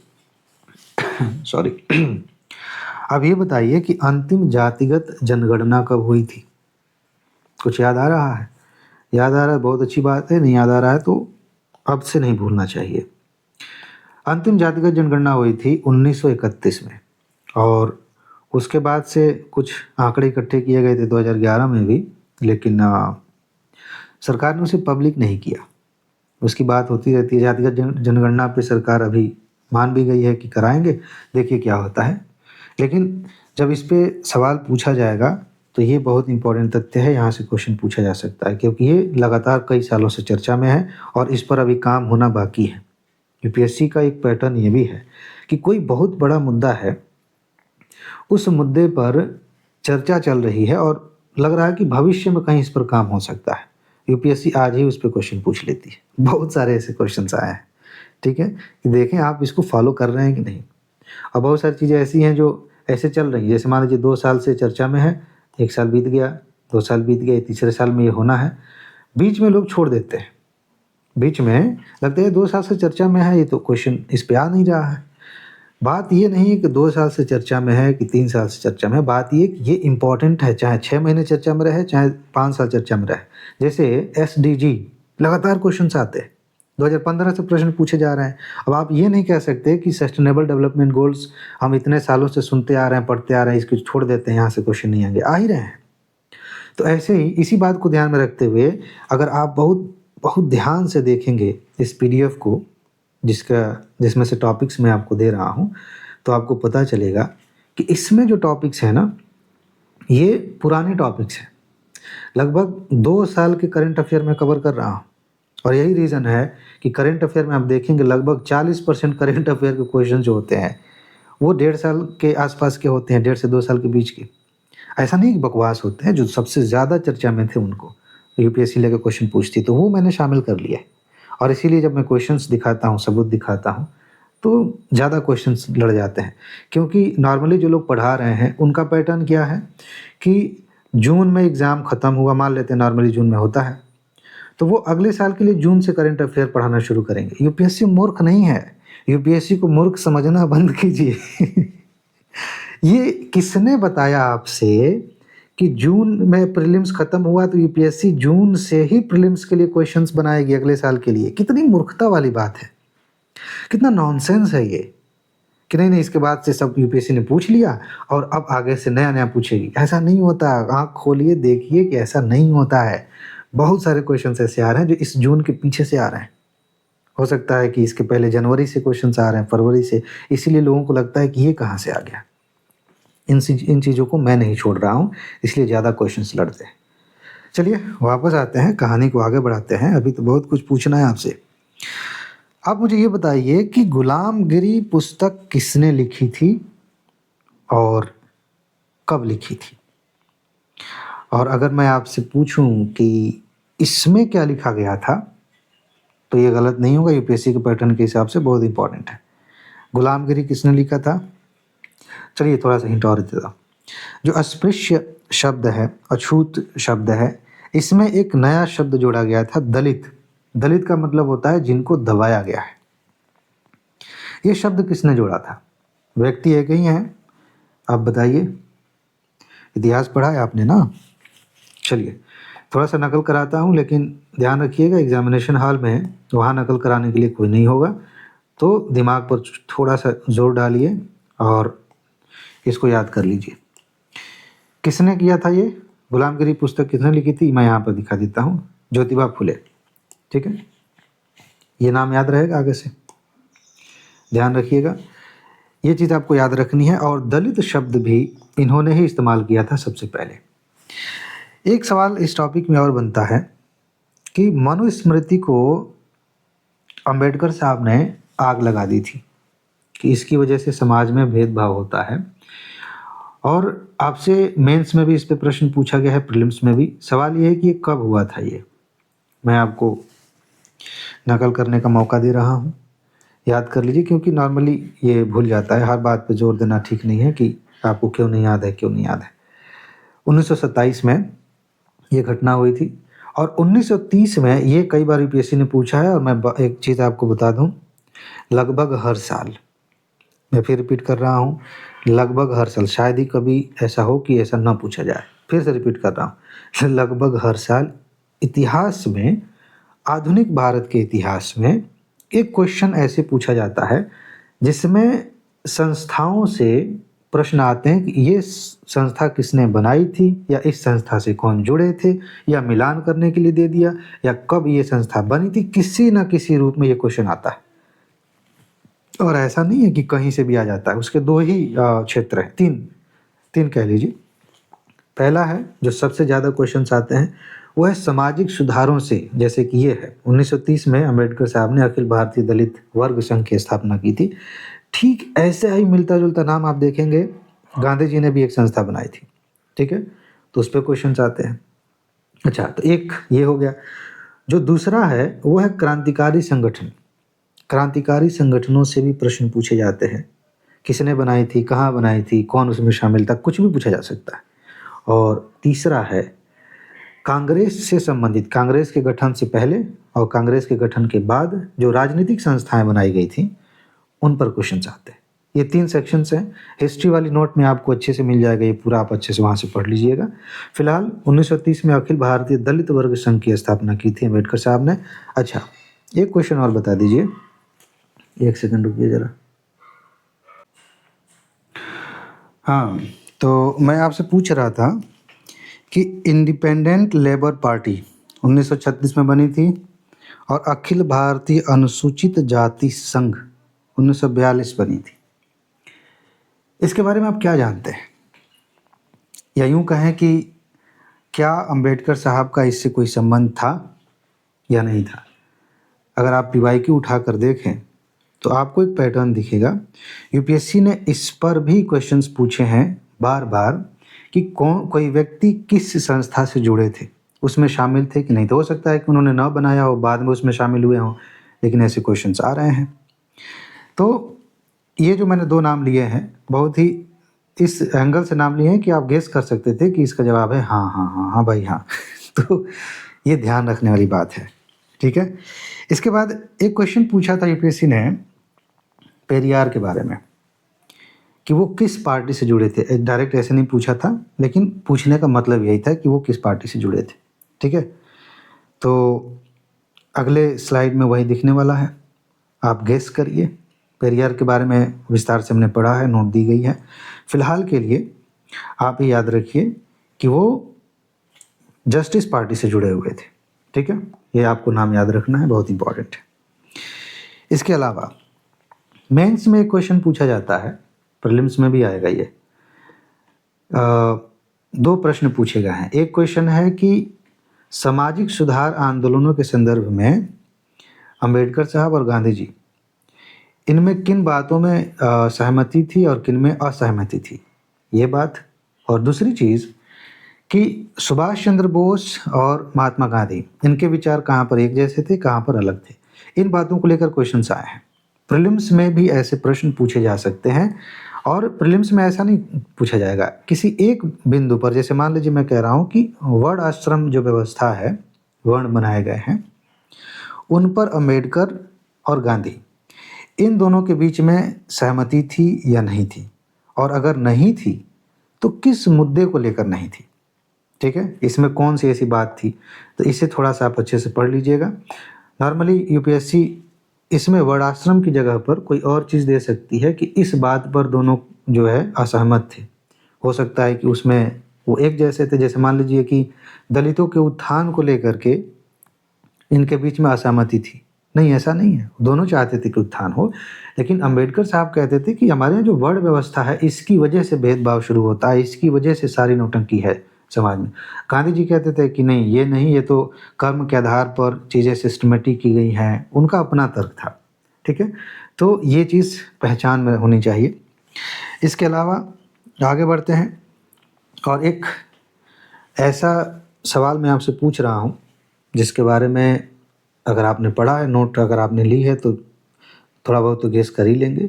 सॉरी अब ये बताइए कि अंतिम जातिगत जनगणना कब हुई थी? कुछ याद आ रहा है? याद आ रहा है, बहुत अच्छी बात है। नहीं याद आ रहा है तो अब से नहीं भूलना चाहिए। अंतिम जातिगत जनगणना हुई थी 1931 में और उसके बाद से कुछ आंकड़े इकट्ठे किए गए थे 2011 में भी, लेकिन सरकार ने उसे पब्लिक नहीं किया। उसकी बात होती रहती है। जातिगत जनगणना पे सरकार अभी मान भी गई है कि कराएंगे, देखिए क्या होता है। लेकिन जब इस पे सवाल पूछा जाएगा तो ये बहुत इंपॉर्टेंट तथ्य है, यहाँ से क्वेश्चन पूछा जा सकता है क्योंकि ये लगातार कई सालों से चर्चा में है और इस पर अभी काम होना बाकी है। यूपीएससी का एक पैटर्न ये भी है कि कोई बहुत बड़ा मुद्दा है, उस मुद्दे पर चर्चा चल रही है और लग रहा है कि भविष्य में कहीं इस पर काम हो सकता है। यूपीएससी आज ही उस पे क्वेश्चन पूछ लेती है। बहुत सारे ऐसे क्वेश्चंस आए हैं, ठीक है? कि देखें आप इसको फॉलो कर रहे हैं कि नहीं। और बहुत सारी चीज़ें ऐसी हैं जो ऐसे चल रही हैं, जैसे मान लीजिए 2 साल से चर्चा में है, 1 साल बीत गया, 2 साल बीत गए, तीसरे साल में ये होना है। बीच में लोग छोड़ देते हैं। बीच में लगता है 2 साल से चर्चा में है, ये तो क्वेश्चन इस पे आ नहीं रहा है। बात ये नहीं है कि 2 साल से चर्चा में है कि 3 साल से चर्चा में है, बात ये कि ये इम्पोर्टेंट है, चाहे 6 महीने चर्चा में रहे, चाहे 5 साल चर्चा में रहे। जैसे एसडीजी लगातार क्वेश्चन्स आते हैं, 2015 से प्रश्न पूछे जा रहे हैं। अब आप ये नहीं कह सकते कि सस्टेनेबल डेवलपमेंट गोल्स हम इतने सालों से सुनते आ रहे हैं, पढ़ते आ रहे हैं, इसको छोड़ देते हैं, यहाँ से क्वेश्चन नहीं आएंगे, आ ही रहे हैं। तो ऐसे ही इसी बात को ध्यान में रखते हुए अगर आप बहुत बहुत ध्यान से देखेंगे इस पीडीएफ को, जिसमें से टॉपिक्स मैं आपको दे रहा हूँ, तो आपको पता चलेगा कि इसमें जो टॉपिक्स हैं ना, ये पुराने टॉपिक्स हैं। लगभग 2 साल के करंट अफेयर में कवर कर रहा हूँ और यही रीज़न है कि करंट अफेयर में आप देखेंगे लगभग 40% करंट अफेयर के क्वेश्चन जो होते हैं वो 1.5 साल के आसपास के होते हैं, 1.5 से 2 साल के बीच के। ऐसा नहीं कि बकवास होते हैं, जो सबसे ज़्यादा चर्चा में थे उनको यूपीएससी लेकर क्वेश्चन पूछती, तो वो मैंने शामिल कर लिया है। और इसीलिए जब मैं क्वेश्चंस दिखाता हूँ, सबूत दिखाता हूँ, तो ज़्यादा क्वेश्चंस लड़ जाते हैं। क्योंकि नॉर्मली जो लोग पढ़ा रहे हैं उनका पैटर्न क्या है कि जून में एग्ज़ाम ख़त्म हुआ, मान लेते हैं नॉर्मली जून में होता है, तो वो अगले साल के लिए जून से करंट अफेयर पढ़ाना शुरू करेंगे। यूपीएससी मूर्ख नहीं है, यूपीएससी को मूर्ख समझना बंद कीजिए। ये किसने बताया आपसे कि जून में प्रीलिम्स खत्म हुआ तो यूपीएससी जून से ही प्रीलिम्स के लिए क्वेश्चंस बनाएगी अगले साल के लिए? कितनी मूर्खता वाली बात है, कितना नॉनसेंस है ये कि नहीं इसके बाद से सब यूपीएससी ने पूछ लिया और अब आगे से नया नया पूछेगी। ऐसा नहीं होता, आँख खोलिए देखिए कि ऐसा नहीं होता है। बहुत सारे क्वेश्चंस ऐसे आ रहे हैं जो इस जून के पीछे से आ रहे हैं। हो सकता है कि इसके पहले जनवरी से क्वेश्चंस आ रहे हैं, फरवरी से, इसीलिए लोगों को लगता है कि ये कहाँ से आ गया। इन चीज़ों को मैं नहीं छोड़ रहा हूँ, इसलिए ज़्यादा क्वेश्चंस लड़ते हैं। चलिए वापस आते हैं, कहानी को आगे बढ़ाते हैं। अभी तो बहुत कुछ पूछना है आपसे। आप मुझे ये बताइए कि गुलामगिरी पुस्तक किसने लिखी थी और कब लिखी थी? और अगर मैं आपसे पूछूं कि इसमें क्या लिखा गया था, तो ये गलत नहीं होगा, यूपीएससी के पैटर्न के हिसाब से बहुत इंपॉर्टेंट है। गुलामगिरी किसने लिखा था? चलिए थोड़ा सा हिंट और देता हूँ। जो अस्पृश्य शब्द है, अछूत शब्द है, इसमें एक नया शब्द जोड़ा गया था, दलित। दलित का मतलब होता है जिनको दबाया गया है। ये शब्द किसने जोड़ा था? व्यक्ति एक ही है, आप बताइए। इतिहास पढ़ा है आपने ना? चलिए थोड़ा सा नकल कराता हूँ, लेकिन ध्यान रखिएगा एग्जामिनेशन हॉल में है, वहाँ नकल कराने के लिए कोई नहीं होगा, तो दिमाग पर थोड़ा सा जोर डालिए और इसको याद कर लीजिए। किसने किया था ये? गुलामगिरी पुस्तक किसने लिखी थी? मैं यहाँ पर दिखा देता हूँ, ज्योतिबा फुले। ठीक है, ये नाम याद रहेगा आगे से, ध्यान रखिएगा, ये चीज़ आपको याद रखनी है। और दलित शब्द भी इन्होंने ही इस्तेमाल किया था सबसे पहले। एक सवाल इस टॉपिक में और बनता है कि मनुस्मृति को अंबेडकर साहब ने आग लगा दी थी कि इसकी वजह से समाज में भेदभाव होता है, और आपसे मेंस में भी इस पे प्रश्न पूछा गया है, प्रीलिम्स में भी। सवाल ये है कि ये कब हुआ था? ये मैं आपको नकल करने का मौका दे रहा हूँ, याद कर लीजिए, क्योंकि नॉर्मली ये भूल जाता है। हर बात पे जोर देना ठीक नहीं है कि आपको क्यों नहीं याद है, क्यों नहीं याद है। 1927 में ये घटना हुई थी, और 1930 में ये कई बार यूपीएससी ने पूछा है। और मैं एक चीज़ आपको बता दूं, लगभग हर साल, मैं फिर रिपीट कर रहा हूँ, लगभग हर साल, शायद ही कभी ऐसा हो कि ऐसा ना पूछा जाए, फिर से रिपीट कर रहा हूँ, लगभग हर साल इतिहास में, आधुनिक भारत के इतिहास में एक क्वेश्चन ऐसे पूछा जाता है जिसमें संस्थाओं से प्रश्न आते हैं कि ये संस्था किसने बनाई थी, या इस संस्था से कौन जुड़े थे, या मिलान करने के लिए दे दिया, या कब ये संस्था बनी थी। किसी न किसी रूप में ये क्वेश्चन आता है, और ऐसा नहीं है कि कहीं से भी आ जाता है। उसके दो ही क्षेत्र हैं, तीन कह लीजिए। पहला है जो सबसे ज़्यादा क्वेश्चंस आते हैं, वो है सामाजिक सुधारों से, जैसे कि ये है 1930 में अम्बेडकर साहब ने अखिल भारतीय दलित वर्ग संघ की स्थापना की थी। ठीक ऐसे ही मिलता जुलता नाम आप देखेंगे, गांधी जी ने भी एक संस्था बनाई थी। ठीक है, तो उस पर क्वेश्चंस आते हैं। अच्छा, तो एक ये हो गया। जो दूसरा है वो है क्रांतिकारी संगठन। क्रांतिकारी संगठनों से भी प्रश्न पूछे जाते हैं, किसने बनाई थी, कहाँ बनाई थी, कौन उसमें शामिल था, कुछ भी पूछा जा सकता है। और तीसरा है कांग्रेस से संबंधित, कांग्रेस के गठन से पहले और कांग्रेस के गठन के बाद जो राजनीतिक संस्थाएं बनाई गई थी, उन पर क्वेश्चन आते हैं। ये 3 सेक्शंस हैं। हिस्ट्री वाली नोट में आपको अच्छे से मिल जाएगा, ये पूरा आप अच्छे से वहाँ से पढ़ लीजिएगा। फिलहाल 1930 में अखिल भारतीय दलित वर्ग संघ की स्थापना की थी अम्बेडकर साहब ने। अच्छा, एक क्वेश्चन और बता दीजिए, एक सेकंड रुकिए जरा। हाँ, तो मैं आपसे पूछ रहा था कि इंडिपेंडेंट लेबर पार्टी 1936 में बनी थी, और अखिल भारतीय अनुसूचित जाति संघ 1942 बनी थी। इसके बारे में आप क्या जानते हैं? या यूं कहें कि क्या अंबेडकर साहब का इससे कोई संबंध था या नहीं था? अगर आप पीवाईक्यू उठा कर देखें तो आपको एक पैटर्न दिखेगा। यूपीएससी ने इस पर भी क्वेश्चंस पूछे हैं बार बार कि कोई व्यक्ति किस संस्था से जुड़े थे, उसमें शामिल थे कि नहीं। तो हो सकता है कि उन्होंने न बनाया हो, बाद में उसमें शामिल हुए हों, लेकिन ऐसे क्वेश्चंस आ रहे हैं। तो ये जो मैंने 2 नाम लिए हैं, बहुत ही इस एंगल से नाम लिए हैं कि आप गेस कर सकते थे कि इसका जवाब है हाँ हाँ हाँ हाँ भाई हाँ। तो ये ध्यान रखने वाली बात है। ठीक है, इसके बाद एक क्वेश्चन पूछा था यूपीएससी ने पेरियार के बारे में कि वो किस पार्टी से जुड़े थे। डायरेक्ट ऐसे नहीं पूछा था, लेकिन पूछने का मतलब यही था कि वो किस पार्टी से जुड़े थे। ठीक है, तो अगले स्लाइड में वही दिखने वाला है, आप गेस करिए। पेरियार के बारे में विस्तार से हमने पढ़ा है, नोट दी गई है। फिलहाल के लिए आप ही याद रखिए कि वो जस्टिस पार्टी से जुड़े हुए थे। ठीक है, ये आपको नाम याद रखना है, बहुत इंपॉर्टेंट है। इसके अलावा मेंस में एक क्वेश्चन पूछा जाता है, प्रीलिम्स में भी आएगा ये। दो प्रश्न पूछे गए हैं। एक क्वेश्चन है कि सामाजिक सुधार आंदोलनों के संदर्भ में अंबेडकर साहब और गांधी जी, इनमें किन बातों में सहमति थी और किन में असहमति थी, ये बात। और दूसरी चीज़ कि सुभाष चंद्र बोस और महात्मा गांधी, इनके विचार कहाँ पर एक जैसे थे, कहाँ पर अलग थे। इन बातों को लेकर क्वेश्चंस आए हैं। प्रीलिम्स में भी ऐसे प्रश्न पूछे जा सकते हैं, और प्रीलिम्स में ऐसा नहीं पूछा जाएगा किसी एक बिंदु पर। जैसे मान लीजिए मैं कह रहा हूँ कि वर्ण आश्रम जो व्यवस्था है, वर्ण बनाए गए हैं, उन पर अंबेडकर और गांधी, इन दोनों के बीच में सहमति थी या नहीं थी, और अगर नहीं थी तो किस मुद्दे को लेकर नहीं थी। ठीक है, इसमें कौन सी ऐसी बात थी, तो इसे थोड़ा सा आप अच्छे से पढ़ लीजिएगा। नॉर्मली यूपीएससी इसमें वर्णाश्रम की जगह पर कोई और चीज़ दे सकती है कि इस बात पर दोनों जो है असहमत थे। हो सकता है कि उसमें वो एक जैसे थे। जैसे मान लीजिए कि दलितों के उत्थान को लेकर के इनके बीच में असहमति थी। नहीं, ऐसा नहीं है, दोनों चाहते थे कि उत्थान हो, लेकिन अंबेडकर साहब कहते थे कि हमारे यहाँ जो वर्ण व्यवस्था है, इसकी वजह से भेदभाव शुरू होता है, इसकी वजह से सारी नौटंकी है समाज में। गांधी जी कहते थे कि नहीं, ये तो कर्म के आधार पर चीज़ें सिस्टमेटिक की गई हैं, उनका अपना तर्क था। ठीक है, तो ये चीज़ पहचान में होनी चाहिए। इसके अलावा आगे बढ़ते हैं, और एक ऐसा सवाल मैं आपसे पूछ रहा हूँ जिसके बारे में अगर आपने पढ़ा है, नोट अगर आपने ली है, तो थोड़ा बहुत तो गेस कर ही लेंगे।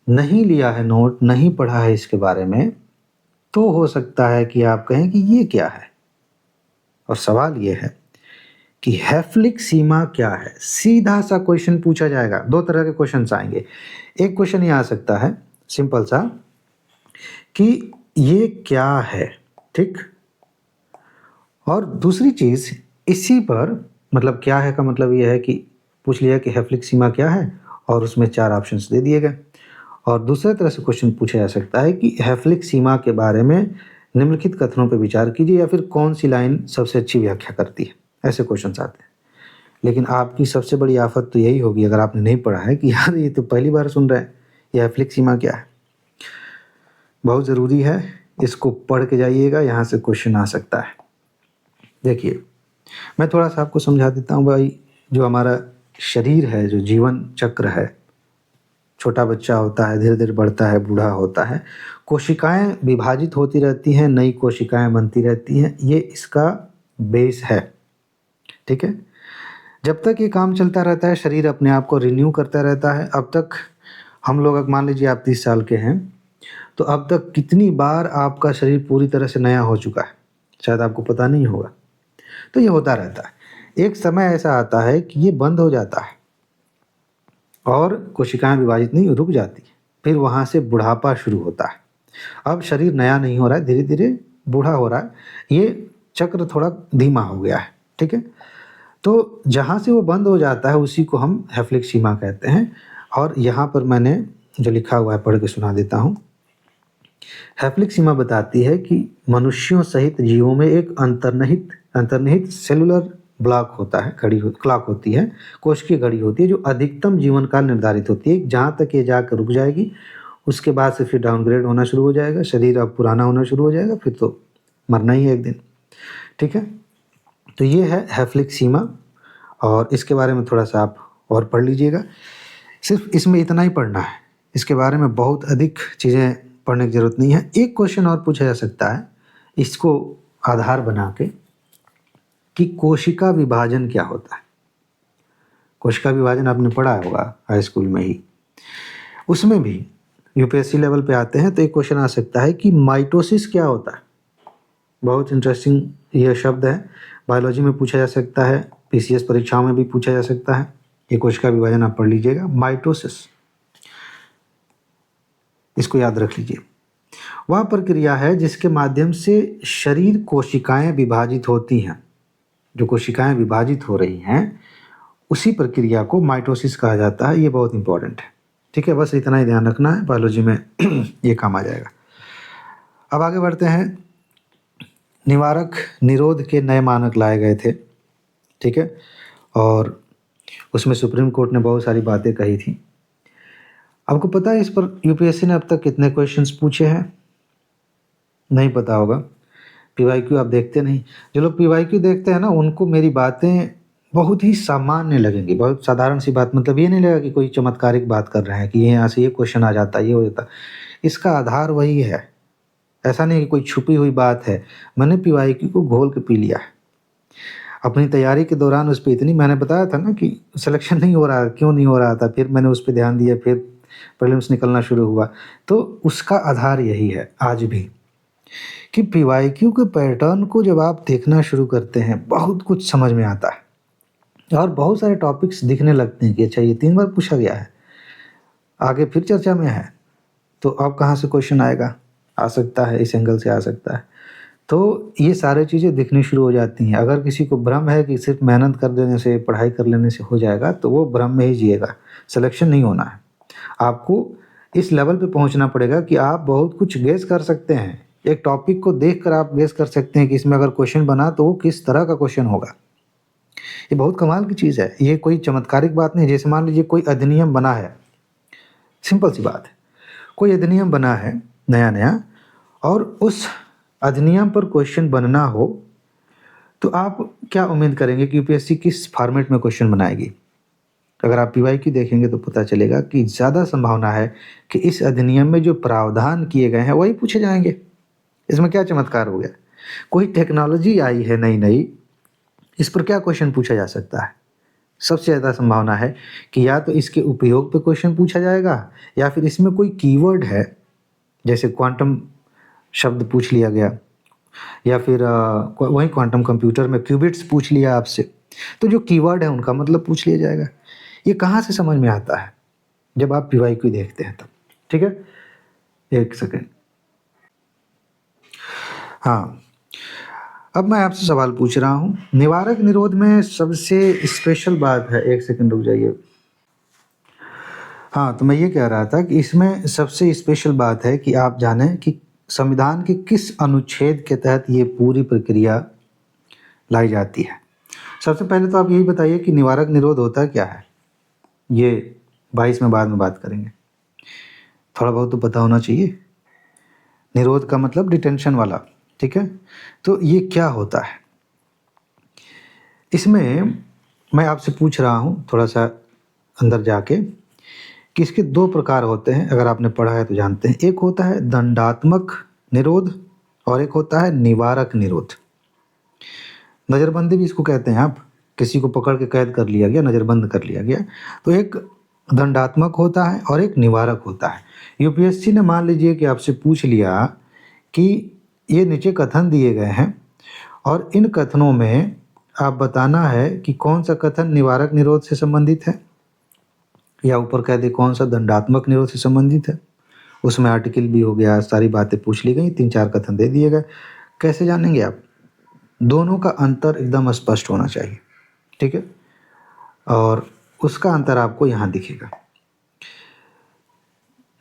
नहीं लिया है नोट, नहीं पढ़ा है इसके बारे में, तो हो सकता है कि आप कहें कि ये क्या है। और सवाल ये है कि हैफ्लिक सीमा क्या है। सीधा सा क्वेश्चन पूछा जाएगा। दो तरह के क्वेश्चन आएंगे। एक क्वेश्चन ये आ सकता है सिंपल सा कि ये क्या है, ठीक। और दूसरी चीज़ इसी पर, मतलब क्या है का मतलब ये है कि पूछ लिया कि हैफ्लिक सीमा क्या है, और उसमें 4 ऑप्शंस दे दिए गए। और दूसरे तरह से क्वेश्चन पूछा जा सकता है कि हैफ्लिक सीमा के बारे में निम्नलिखित कथनों पर विचार कीजिए, या फिर कौन सी लाइन सबसे अच्छी व्याख्या करती है। ऐसे क्वेश्चन आते हैं। लेकिन आपकी सबसे बड़ी आफत तो यही होगी अगर आपने नहीं पढ़ा है कि यार ये तो पहली बार सुन रहे हैं, ये हैफ्लिक सीमा क्या है। बहुत ज़रूरी है, इसको पढ़ के जाइएगा, यहाँ से क्वेश्चन आ सकता है। देखिए, मैं थोड़ा सा आपको समझा देता हूँ भाई। जो हमारा शरीर है, जो जीवन चक्र है, छोटा बच्चा होता है, धीरे धीरे बढ़ता है, बूढ़ा होता है, कोशिकाएं विभाजित होती रहती हैं, नई कोशिकाएं बनती रहती हैं, ये इसका बेस है। ठीक है, जब तक ये काम चलता रहता है, शरीर अपने आप को रिन्यू करता रहता है। अब तक हम लोग, अगर मान लीजिए आप 30 साल के हैं, तो अब तक कितनी बार आपका शरीर पूरी तरह से नया हो चुका है, शायद आपको पता नहीं होगा। तो ये होता रहता है। एक समय ऐसा आता है कि ये बंद हो जाता है और कोशिकाएं विभाजित नहीं, रुक जाती है। फिर वहाँ से बुढ़ापा शुरू होता है। अब शरीर नया नहीं हो रहा है, धीरे धीरे बूढ़ा हो रहा है। ये चक्र थोड़ा धीमा हो गया है। ठीक है, तो जहाँ से वो बंद हो जाता है उसी को हम हैफ्लिक सीमा कहते हैं। और यहाँ पर मैंने जो लिखा हुआ है पढ़ के सुना देता हूँ। हैफ्लिक सीमा बताती है कि मनुष्यों सहित जीवों में एक अंतर्निहित सेलुलर ब्लॉक होता है, क्लॉक होती है, कोशिकीय घड़ी होती है, जो अधिकतम जीवन काल निर्धारित होती है। जहाँ तक ये जाकर रुक जाएगी, उसके बाद से फिर डाउनग्रेड होना शुरू हो जाएगा, शरीर अब पुराना होना शुरू हो जाएगा, फिर तो मरना ही है एक दिन। ठीक है, तो ये है हैफ्लिक सीमा, और इसके बारे में थोड़ा सा आप और पढ़ लीजिएगा। सिर्फ इसमें इतना ही पढ़ना है, इसके बारे में बहुत अधिक चीज़ें पढ़ने की ज़रूरत नहीं है। एक क्वेश्चन और पूछा जा सकता है इसको आधार बना के कि कोशिका विभाजन क्या होता है। कोशिका विभाजन आपने पढ़ा होगा हाई स्कूल में ही, उसमें भी यूपीएससी लेवल पे आते हैं तो एक क्वेश्चन आ सकता है कि माइटोसिस क्या होता है। बहुत इंटरेस्टिंग यह शब्द है, बायोलॉजी में पूछा जा सकता है, पीसीएस परीक्षाओं में भी पूछा जा सकता है। ये कोशिका विभाजन आप पढ़ लीजिएगा, माइटोसिस, इसको याद रख लीजिए। वह प्रक्रिया है जिसके माध्यम से शरीर कोशिकाएं विभाजित होती हैं। जो कोशिकाएं विभाजित हो रही हैं उसी प्रक्रिया को माइटोसिस कहा जाता है। ये बहुत इंपॉर्टेंट है। ठीक है, बस इतना ही ध्यान रखना है, बायोलॉजी में ये काम आ जाएगा। अब आगे बढ़ते हैं। निवारक निरोध के नए मानक लाए गए थे। ठीक है, और उसमें सुप्रीम कोर्ट ने बहुत सारी बातें कही थी। आपको पता है इस पर यूपीएससी ने अब तक कितने क्वेश्चंस पूछे हैं? नहीं पता होगा। पीवाईक्यू आप देखते नहीं। जो लोग पीवाईक्यू देखते हैं ना, उनको मेरी बातें बहुत ही सामान्य लगेंगी, बहुत साधारण सी बात। मतलब ये नहीं लगेगा कि कोई चमत्कारिक बात कर रहे हैं कि यहाँ से ये क्वेश्चन आ जाता है, ये हो जाता है। इसका आधार वही है। ऐसा नहीं कि कोई छुपी हुई बात है। मैंने पीवाईक्यू को घोल के पी लिया है। अपनी तैयारी के दौरान उस पे इतनी, मैंने बताया था ना कि सिलेक्शन नहीं हो रहा, क्यों नहीं हो रहा था, फिर मैंने उस पे ध्यान दिया, फिर प्रीलिम्स निकलना शुरू हुआ। तो उसका आधार यही है आज भी, कि पीवाईक्यू के पैटर्न को जब आप देखना शुरू करते हैं, बहुत कुछ समझ में आता है और बहुत सारे टॉपिक्स दिखने लगते हैं कि अच्छा ये 3 बार पूछा गया है, आगे फिर चर्चा में है, तो अब कहाँ से क्वेश्चन आएगा? आ सकता है इस एंगल से, आ सकता है। तो ये सारी चीज़ें दिखनी शुरू हो जाती हैं। अगर किसी को भ्रम है कि सिर्फ मेहनत कर देने से, पढ़ाई कर लेने से हो जाएगा, तो वो भ्रम में ही जिएगा। सिलेक्शन नहीं होना है। आपको इस लेवल पे पहुंचना पड़ेगा कि आप बहुत कुछ गेस कर सकते हैं। एक टॉपिक को देखकर आप गेस कर सकते हैं कि इसमें अगर क्वेश्चन बना तो वो किस तरह का क्वेश्चन होगा। ये बहुत कमाल की चीज़ है। ये कोई चमत्कारिक बात नहीं। जैसे मान लीजिए कोई अधिनियम बना है, सिंपल सी बात है, कोई अधिनियम बना है नया नया, और उस अधिनियम पर क्वेश्चन बनना हो, तो आप क्या उम्मीद करेंगे कि यूपीएससी किस फॉर्मेट में क्वेश्चन बनाएगी? अगर आप पीवाईक्यू देखेंगे तो पता चलेगा कि ज़्यादा संभावना है कि इस अधिनियम में जो प्रावधान किए गए हैं वही पूछे जाएंगे। इसमें क्या चमत्कार हो गया? कोई टेक्नोलॉजी आई है नई नई, इस पर क्या क्वेश्चन पूछा जा सकता है? सबसे ज़्यादा संभावना है कि या तो इसके उपयोग पे क्वेश्चन पूछा जाएगा, या फिर इसमें कोई कीवर्ड है, जैसे क्वांटम शब्द पूछ लिया गया, या फिर वही क्वांटम कंप्यूटर में क्यूबिट्स पूछ लिया आपसे, तो जो कीवर्ड है उनका मतलब पूछ लिया जाएगा। ये कहाँ से समझ में आता है? जब आप पीवाईक्यू देखते हैं तब। ठीक है, एक सेकेंड। हाँ, अब मैं आपसे सवाल पूछ रहा हूँ। निवारक निरोध में सबसे स्पेशल बात है, एक सेकेंड रुक जाइए। हाँ, तो मैं ये कह रहा था कि इसमें सबसे स्पेशल बात है कि आप जानें कि संविधान के किस अनुच्छेद के तहत ये पूरी प्रक्रिया लाई जाती है। सबसे पहले तो आप यही बताइए कि निवारक निरोध होता क्या है। ये 22 में बाद में बात करेंगे, थोड़ा बहुत तो पता होना चाहिए। निरोध का मतलब डिटेंशन वाला, ठीक है। तो ये क्या होता है, इसमें मैं आपसे पूछ रहा हूँ थोड़ा सा अंदर जाके, कि इसके 2 प्रकार होते हैं। अगर आपने पढ़ा है तो जानते हैं। एक होता है दंडात्मक निरोध और एक होता है निवारक निरोध। नज़रबंदी भी इसको कहते हैं। आप किसी को पकड़ के कैद कर लिया गया, नज़रबंद कर लिया गया, तो एक दंडात्मक होता है और एक निवारक होता है। यूपीएससी ने मान लीजिए कि आपसे पूछ लिया कि ये नीचे कथन दिए गए हैं और इन कथनों में आप बताना है कि कौन सा कथन निवारक निरोध से संबंधित है, या ऊपर कह दे कौन सा दंडात्मक निरोध से संबंधित है। उसमें आर्टिकल भी हो गया, सारी बातें पूछ ली गई, 3-4 कथन दे दिए गए। कैसे जानेंगे आप? दोनों का अंतर एकदम स्पष्ट होना चाहिए, ठीक है। और उसका अंतर आपको यहाँ दिखेगा।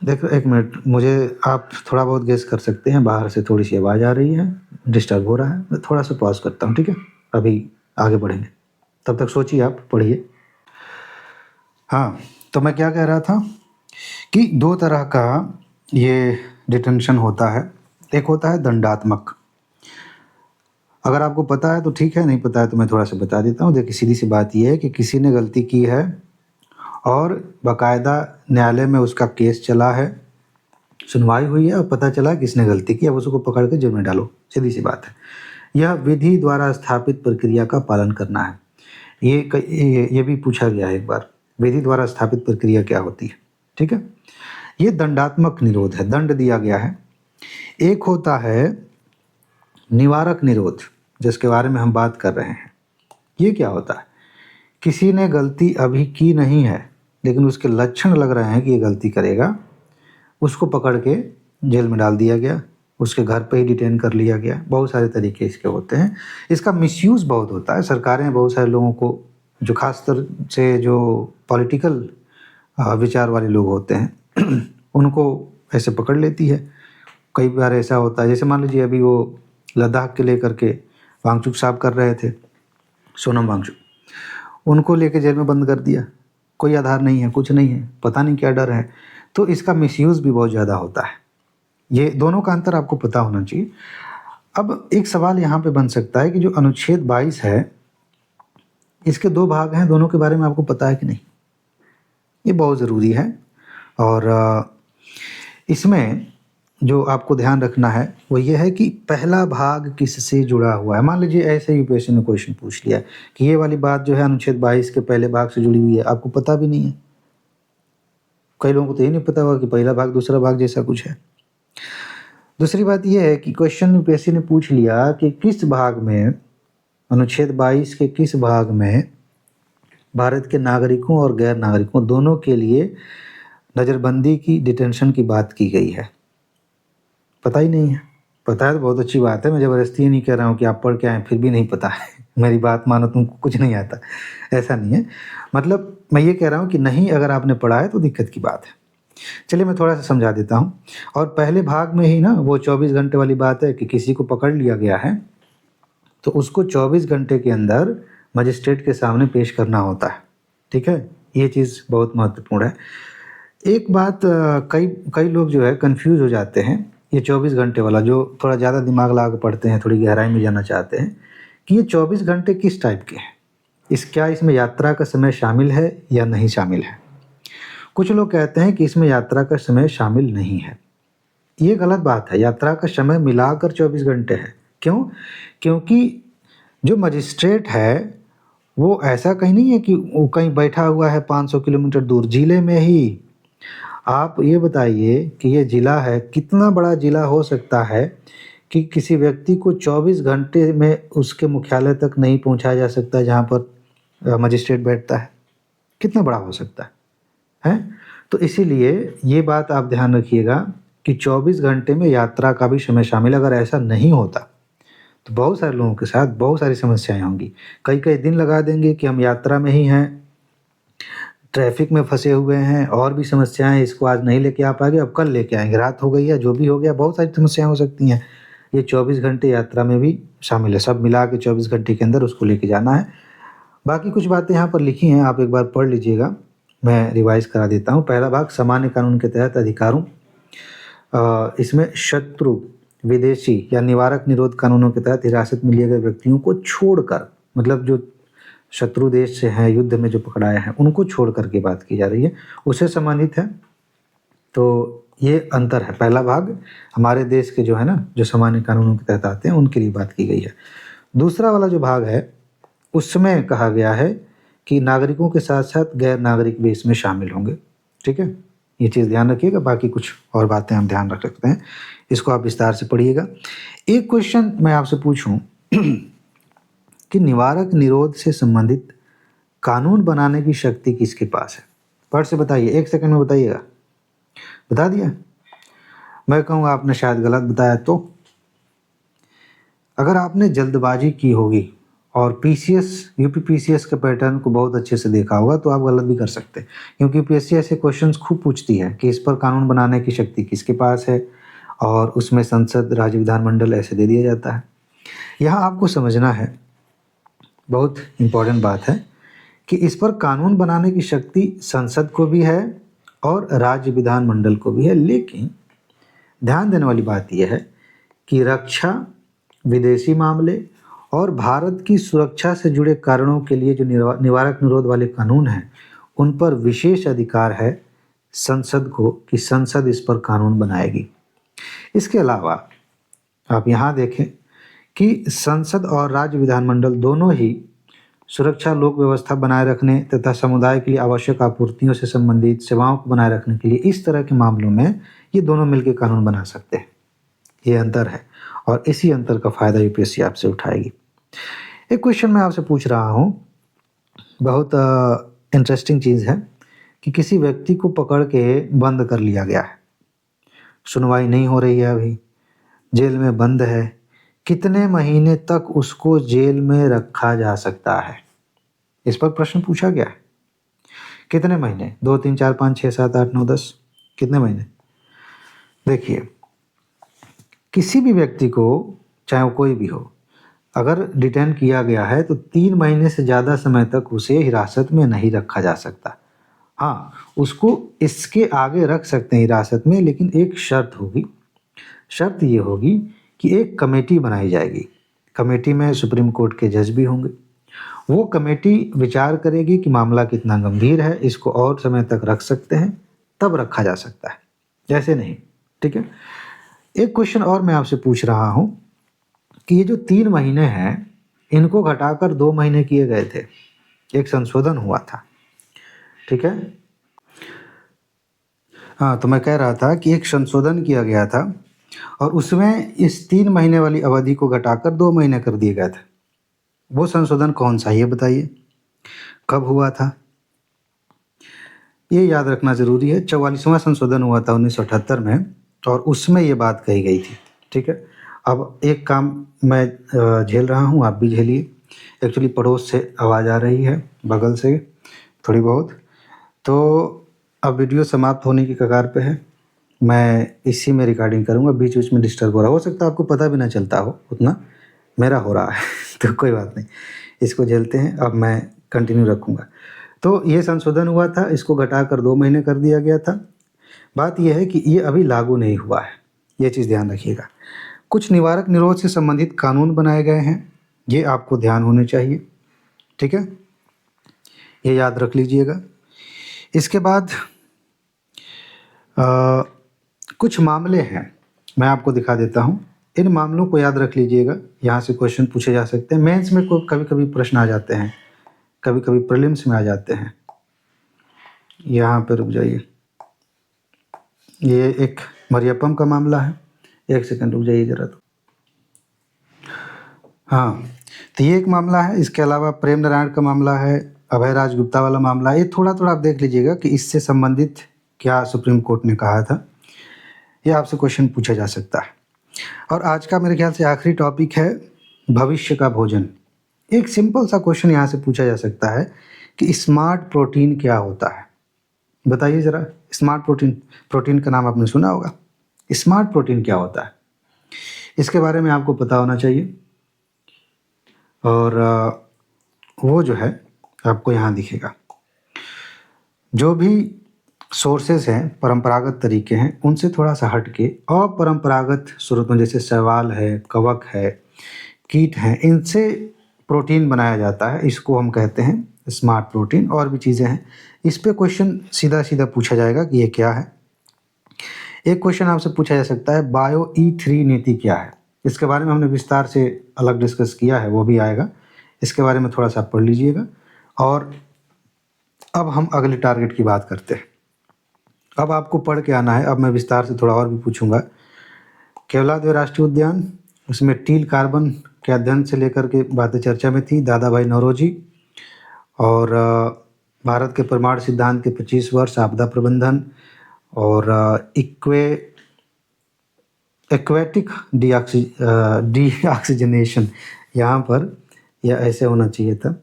देखो, एक मिनट, मुझे आप थोड़ा बहुत गेस कर सकते हैं। बाहर से थोड़ी सी आवाज़ आ रही है, डिस्टर्ब हो रहा है। मैं थोड़ा सा पॉज करता हूँ, ठीक है। अभी आगे बढ़ेंगे, तब तक सोचिए, आप पढ़िए। हाँ, तो मैं क्या कह रहा था कि 2 तरह का ये डिटेंशन होता है। एक होता है दंडात्मक। अगर आपको पता है तो ठीक है, नहीं पता है तो मैं थोड़ा सा बता देता हूँ। देखिए, सीधी सी बात ये है कि किसी ने गलती की है और बाकायदा न्यायालय में उसका केस चला है, सुनवाई हुई है और पता चला किसने गलती की, अब उसको पकड़ के जेल में डालो। सीधी सी बात है। यह विधि द्वारा स्थापित प्रक्रिया का पालन करना है। ये भी पूछा गया है एक बार, विधि द्वारा स्थापित प्रक्रिया क्या होती है, ठीक है। ये दंडात्मक निरोध है, दंड दिया गया है। एक होता है निवारक निरोध, जिसके बारे में हम बात कर रहे हैं। ये क्या होता है? किसी ने गलती अभी की नहीं है, लेकिन उसके लक्षण लग रहे हैं कि ये गलती करेगा, उसको पकड़ के जेल में डाल दिया गया, उसके घर पे ही डिटेन कर लिया गया। बहुत सारे तरीके इसके होते हैं। इसका मिसयूज़ बहुत होता है। सरकारें बहुत सारे लोगों को, जो खासतर से जो पॉलिटिकल विचार वाले लोग होते हैं उनको ऐसे पकड़ लेती है। कई बार ऐसा होता है, जैसे मान लीजिए अभी वो लद्दाख के लेकर के वांगचुक साहब कर रहे थे, सोनम वांगचुक। उनको लेके जेल में बंद कर दिया, कोई आधार नहीं है, कुछ नहीं है, पता नहीं क्या डर है। तो इसका मिसयूज़ भी बहुत ज़्यादा होता है। ये दोनों का अंतर आपको पता होना चाहिए। अब एक सवाल यहाँ पे बन सकता है कि जो अनुच्छेद 22 है, इसके 2 भाग हैं, दोनों के बारे में आपको पता है कि नहीं? ये बहुत ज़रूरी है। और इसमें जो आपको ध्यान रखना है वो ये है कि पहला भाग किससे जुड़ा हुआ है। मान लीजिए ऐसे यूपीएससी ने क्वेश्चन पूछ लिया कि ये वाली बात जो है अनुच्छेद 22 के पहले भाग से जुड़ी हुई है, आपको पता भी नहीं है। कई लोगों को तो ये नहीं पता होगा कि पहला भाग दूसरा भाग जैसा कुछ है। दूसरी बात यह है कि क्वेश्चन यूपीएससी ने पूछ लिया कि किस भाग में, अनुच्छेद 22 के किस भाग में भारत के नागरिकों और गैर नागरिकों दोनों के लिए नज़रबंदी की, डिटेंशन की बात की गई है। पता ही नहीं है। पता है तो बहुत अच्छी बात है, मैं ज़बरदस्ती ये नहीं कह रहा हूँ कि आप पढ़ के आएँ फिर भी नहीं पता है। मेरी बात मानो, तुमको कुछ नहीं आता, ऐसा नहीं है। मतलब मैं ये कह रहा हूँ कि नहीं, अगर आपने पढ़ा है तो दिक्कत की बात है। चलिए मैं थोड़ा सा समझा देता हूँ। और पहले भाग में ही ना वो 24 घंटे वाली बात है कि किसी को पकड़ लिया गया है तो उसको 24 घंटे के अंदर मजिस्ट्रेट के सामने पेश करना होता है। ठीक है, ये चीज़ बहुत महत्वपूर्ण है। एक बात, कई कई लोग जो है कंफ्यूज हो जाते हैं, ये 24 घंटे वाला, जो थोड़ा ज़्यादा दिमाग लगा के पढ़ते हैं, थोड़ी गहराई में जाना चाहते हैं कि ये 24 घंटे किस टाइप के हैं, क्या इसमें यात्रा का समय शामिल है या नहीं शामिल है। कुछ लोग कहते हैं कि इसमें यात्रा का समय शामिल नहीं है। ये गलत बात है, यात्रा का समय मिलाकर 24 घंटे है। क्यों? क्योंकि जो मजिस्ट्रेट है वो ऐसा कहीं नहीं है कि वो कहीं बैठा हुआ है 500 किलोमीटर दूर, जिले में ही। आप ये बताइए कि ये ज़िला है, कितना बड़ा ज़िला हो सकता है कि किसी व्यक्ति को 24 घंटे में उसके मुख्यालय तक नहीं पहुंचाया जा सकता जहां पर मजिस्ट्रेट बैठता है। कितना बड़ा हो सकता है? तो इसीलिए ये बात आप ध्यान रखिएगा कि 24 घंटे में यात्रा का भी समय शामिल। अगर ऐसा नहीं होता तो बहुत सारे लोगों के साथ बहुत सारी समस्याएं होंगी। कई कई दिन लगा देंगे कि हम यात्रा में ही हैं, ट्रैफिक में फंसे हुए हैं, और भी समस्याएं, इसको आज नहीं लेके आ पाएंगे, अब कल लेके आएंगे, रात हो गई है, जो भी हो गया, बहुत सारी समस्याएं हो सकती हैं। ये 24 घंटे यात्रा में भी शामिल है, सब मिला के 24 घंटे के अंदर उसको लेके जाना है। बाकी कुछ बातें यहाँ पर लिखी हैं, आप एक बार पढ़ लीजिएगा, मैं रिवाइज करा देता हूँ। पहला भाग, सामान्य कानून के तहत अधिकारों, इसमें शत्रु, विदेशी या निवारक निरोध कानूनों के तहत हिरासत में लिए गए व्यक्तियों को छोड़कर, मतलब जो शत्रु देश से हैं, युद्ध में जो पकड़ाए हैं, उनको छोड़ करके बात की जा रही है, उससे संबंधित है। तो ये अंतर है। पहला भाग हमारे देश के जो है ना, जो सामान्य कानूनों के तहत आते हैं, उनके लिए बात की गई है। दूसरा वाला जो भाग है उसमें कहा गया है कि नागरिकों के साथ साथ गैर नागरिक भी इसमें शामिल होंगे। ठीक है, ये चीज़ ध्यान रखिएगा। बाकी कुछ और बातें हम ध्यान रख सकते हैं, इसको आप विस्तार से पढ़िएगा। एक क्वेश्चन मैं आपसे पूछूं कि निवारक निरोध से संबंधित कानून बनाने की शक्ति किसके पास है? फट से बताइए, 1 सेकंड में बताइएगा। बता दिया? मैं कहूँगा आपने शायद गलत बताया। तो अगर आपने जल्दबाजी की होगी और पीसीएस, यूपी पीसीएस के पैटर्न को बहुत अच्छे से देखा होगा तो आप गलत भी कर सकते हैं, क्योंकि यूपीएससी ऐसे क्वेश्चंस खूब पूछती है कि इस पर कानून बनाने की शक्ति किसके पास है, और उसमें संसद, राज्य विधानमंडल ऐसे दे दिया जाता है। यहाँ आपको समझना है, बहुत इम्पोर्टेंट बात है कि इस पर कानून बनाने की शक्ति संसद को भी है और राज्य विधानमंडल को भी है। लेकिन ध्यान देने वाली बात यह है कि रक्षा, विदेशी मामले और भारत की सुरक्षा से जुड़े कारणों के लिए जो निवारक निरोध वाले कानून हैं, उन पर विशेष अधिकार है संसद को कि संसद इस पर कानून बनाएगी। इसके अलावा आप यहाँ देखें कि संसद और राज्य विधानमंडल दोनों ही सुरक्षा, लोक व्यवस्था बनाए रखने तथा समुदाय के लिए आवश्यक आपूर्तियों से संबंधित सेवाओं को बनाए रखने के लिए इस तरह के मामलों में ये दोनों मिलकर कानून बना सकते हैं। ये अंतर है और इसी अंतर का फ़ायदा यूपीएससी आपसे उठाएगी। एक क्वेश्चन मैं आपसे पूछ रहा हूँ, बहुत इंटरेस्टिंग चीज़ है कि किसी व्यक्ति को पकड़ के बंद कर लिया गया है, सुनवाई नहीं हो रही है, अभी जेल में बंद है। कितने महीने तक उसको जेल में रखा जा सकता है? इस पर प्रश्न पूछा गया है। कितने महीने? 2, 3, 4, 5, 6, 7, 8, 9, 10, कितने महीने? देखिए, किसी भी व्यक्ति को, चाहे वो कोई भी हो, अगर डिटेन किया गया है तो 3 महीने से ज़्यादा समय तक उसे हिरासत में नहीं रखा जा सकता। हाँ, उसको इसके आगे रख सकते हैं हिरासत में, लेकिन एक शर्त होगी। शर्त ये होगी कि एक कमेटी बनाई जाएगी। कमेटी में सुप्रीम कोर्ट के जज भी होंगे। वो कमेटी विचार करेगी कि मामला कितना गंभीर है, इसको और समय तक रख सकते हैं, तब रखा जा सकता है, ऐसे नहीं। ठीक है। एक क्वेश्चन और मैं आपसे पूछ रहा हूँ कि ये जो 3 महीने हैं, इनको घटाकर 2 महीने किए गए थे। एक संशोधन हुआ था। ठीक है। हाँ, तो मैं कह रहा था कि एक संशोधन किया गया था और उसमें इस 3 महीने वाली अवधि को घटाकर 2 महीने कर दिए गए थे। वो संशोधन कौन सा है ये बताइए, कब हुआ था? ये याद रखना ज़रूरी है। 44वां संशोधन हुआ था 1978 में और उसमें ये बात कही गई थी। ठीक है। अब एक काम मैं झेल रहा हूँ, आप भी झेलिए। एक्चुअली पड़ोस से आवाज़ आ रही है, बगल से थोड़ी बहुत। तो अब वीडियो समाप्त होने की कगार पे है। मैं इसी में रिकॉर्डिंग करूँगा, बीच बीच में डिस्टर्ब हो सकता है आपको पता भी ना चलता हो उतना, मेरा हो रहा है तो कोई बात नहीं, इसको झेलते हैं। अब मैं कंटिन्यू रखूँगा। तो ये संशोधन हुआ था, इसको घटाकर 2 महीने कर दिया गया था। बात यह है कि ये अभी लागू नहीं हुआ है, ये चीज़ ध्यान रखिएगा। कुछ निवारक निरोध से संबंधित कानून बनाए गए हैं, ये आपको ध्यान होने चाहिए। ठीक है, ये याद रख लीजिएगा। इसके बाद कुछ मामले हैं, मैं आपको दिखा देता हूँ। इन मामलों को याद रख लीजिएगा, यहाँ से क्वेश्चन पूछे जा सकते हैं। मेंस में कभी कभी प्रश्न आ जाते हैं, कभी कभी प्रीलिम्स में आ जाते हैं। यहाँ पर रुक जाइए, ये एक मरियप्पम का मामला है। एक सेकंड रुक जाइए ज़रा। तो हाँ, तो ये एक मामला है। इसके अलावा प्रेम नारायण का मामला है, अभय राज गुप्ता वाला मामला है। ये थोड़ा थोड़ा आप देख लीजिएगा कि इससे संबंधित क्या सुप्रीम कोर्ट ने कहा था, ये आपसे क्वेश्चन पूछा जा सकता है। और आज का मेरे ख्याल से आखिरी टॉपिक है भविष्य का भोजन। एक सिंपल सा क्वेश्चन यहाँ से पूछा जा सकता है कि स्मार्ट प्रोटीन क्या होता है, बताइए ज़रा। स्मार्ट प्रोटीन का नाम आपने सुना होगा। स्मार्ट प्रोटीन क्या होता है, इसके बारे में आपको पता होना चाहिए। और वो जो है आपको यहाँ दिखेगा। जो भी सोर्सेज हैं, परंपरागत तरीके हैं, उनसे थोड़ा सा हट के अपरंपरागत स्रोतों जैसे शैवाल है, कवक है, कीट हैं, इनसे प्रोटीन बनाया जाता है। इसको हम कहते हैं स्मार्ट प्रोटीन। और भी चीज़ें हैं, इस पे क्वेश्चन सीधा सीधा पूछा जाएगा कि ये क्या है। एक क्वेश्चन आपसे पूछा जा सकता है बायो E3 नीति क्या है। इसके बारे में हमने विस्तार से अलग डिस्कस किया है, वो भी आएगा। इसके बारे में थोड़ा सा पढ़ लीजिएगा। और अब हम अगले टारगेट की बात करते हैं। अब आपको पढ़ के आना है। अब मैं विस्तार से थोड़ा और भी पूछूंगा। केवलादेव राष्ट्रीय उद्यान, उसमें टील कार्बन के अध्ययन से लेकर के बातें चर्चा में थी, दादा भाई नौरोजी। और भारत के परमाणु सिद्धांत के 25 वर्ष, आपदा प्रबंधन, और एक्वेटिक डीऑक्सीजनेशन, यहाँ पर यह ऐसे होना चाहिए था,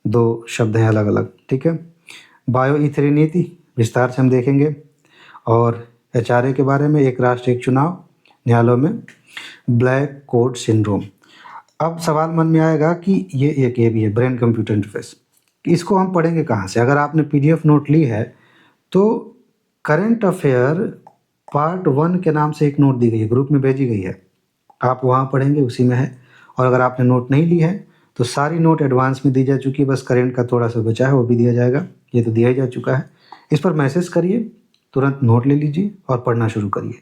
2 शब्द हैं अलग अलग। ठीक है। बायो E3 नीति विस्तार से हम देखेंगे। और HRA के बारे में, एक राष्ट्र एक चुनाव, न्यायालयों में ब्लैक कोड सिंड्रोम। अब सवाल मन में आएगा कि ये भी है ब्रेन कंप्यूटर इंटरफेस, इसको हम पढ़ेंगे कहाँ से। अगर आपने PDF नोट ली है तो करंट अफेयर पार्ट 1 के नाम से एक नोट दी गई है, ग्रुप में भेजी गई है, आप वहाँ पढ़ेंगे, उसी में है। और अगर आपने नोट नहीं ली है तो सारी नोट एडवांस में दी जा चुकी है, बस करंट का थोड़ा सा बचा है, वो भी दिया जाएगा। ये तो दिया ही जा चुका है। इस पर मैसेज करिए, तुरंत नोट ले लीजिए और पढ़ना शुरू करिए।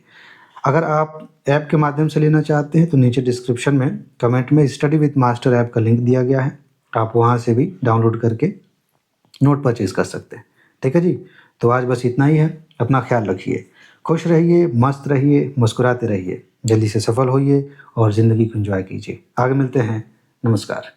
अगर आप ऐप के माध्यम से लेना चाहते हैं तो नीचे डिस्क्रिप्शन में कमेंट में स्टडी विद मास्टर ऐप का लिंक दिया गया है, आप वहाँ से भी डाउनलोड करके नोट परचेज कर सकते हैं। ठीक है जी। तो आज बस इतना ही है। अपना ख्याल रखिए, खुश रहिए, मस्त रहिए, मुस्कुराते रहिए, जल्दी से सफल होइए और ज़िंदगी को एंजॉय कीजिए। आगे मिलते हैं। नमस्कार।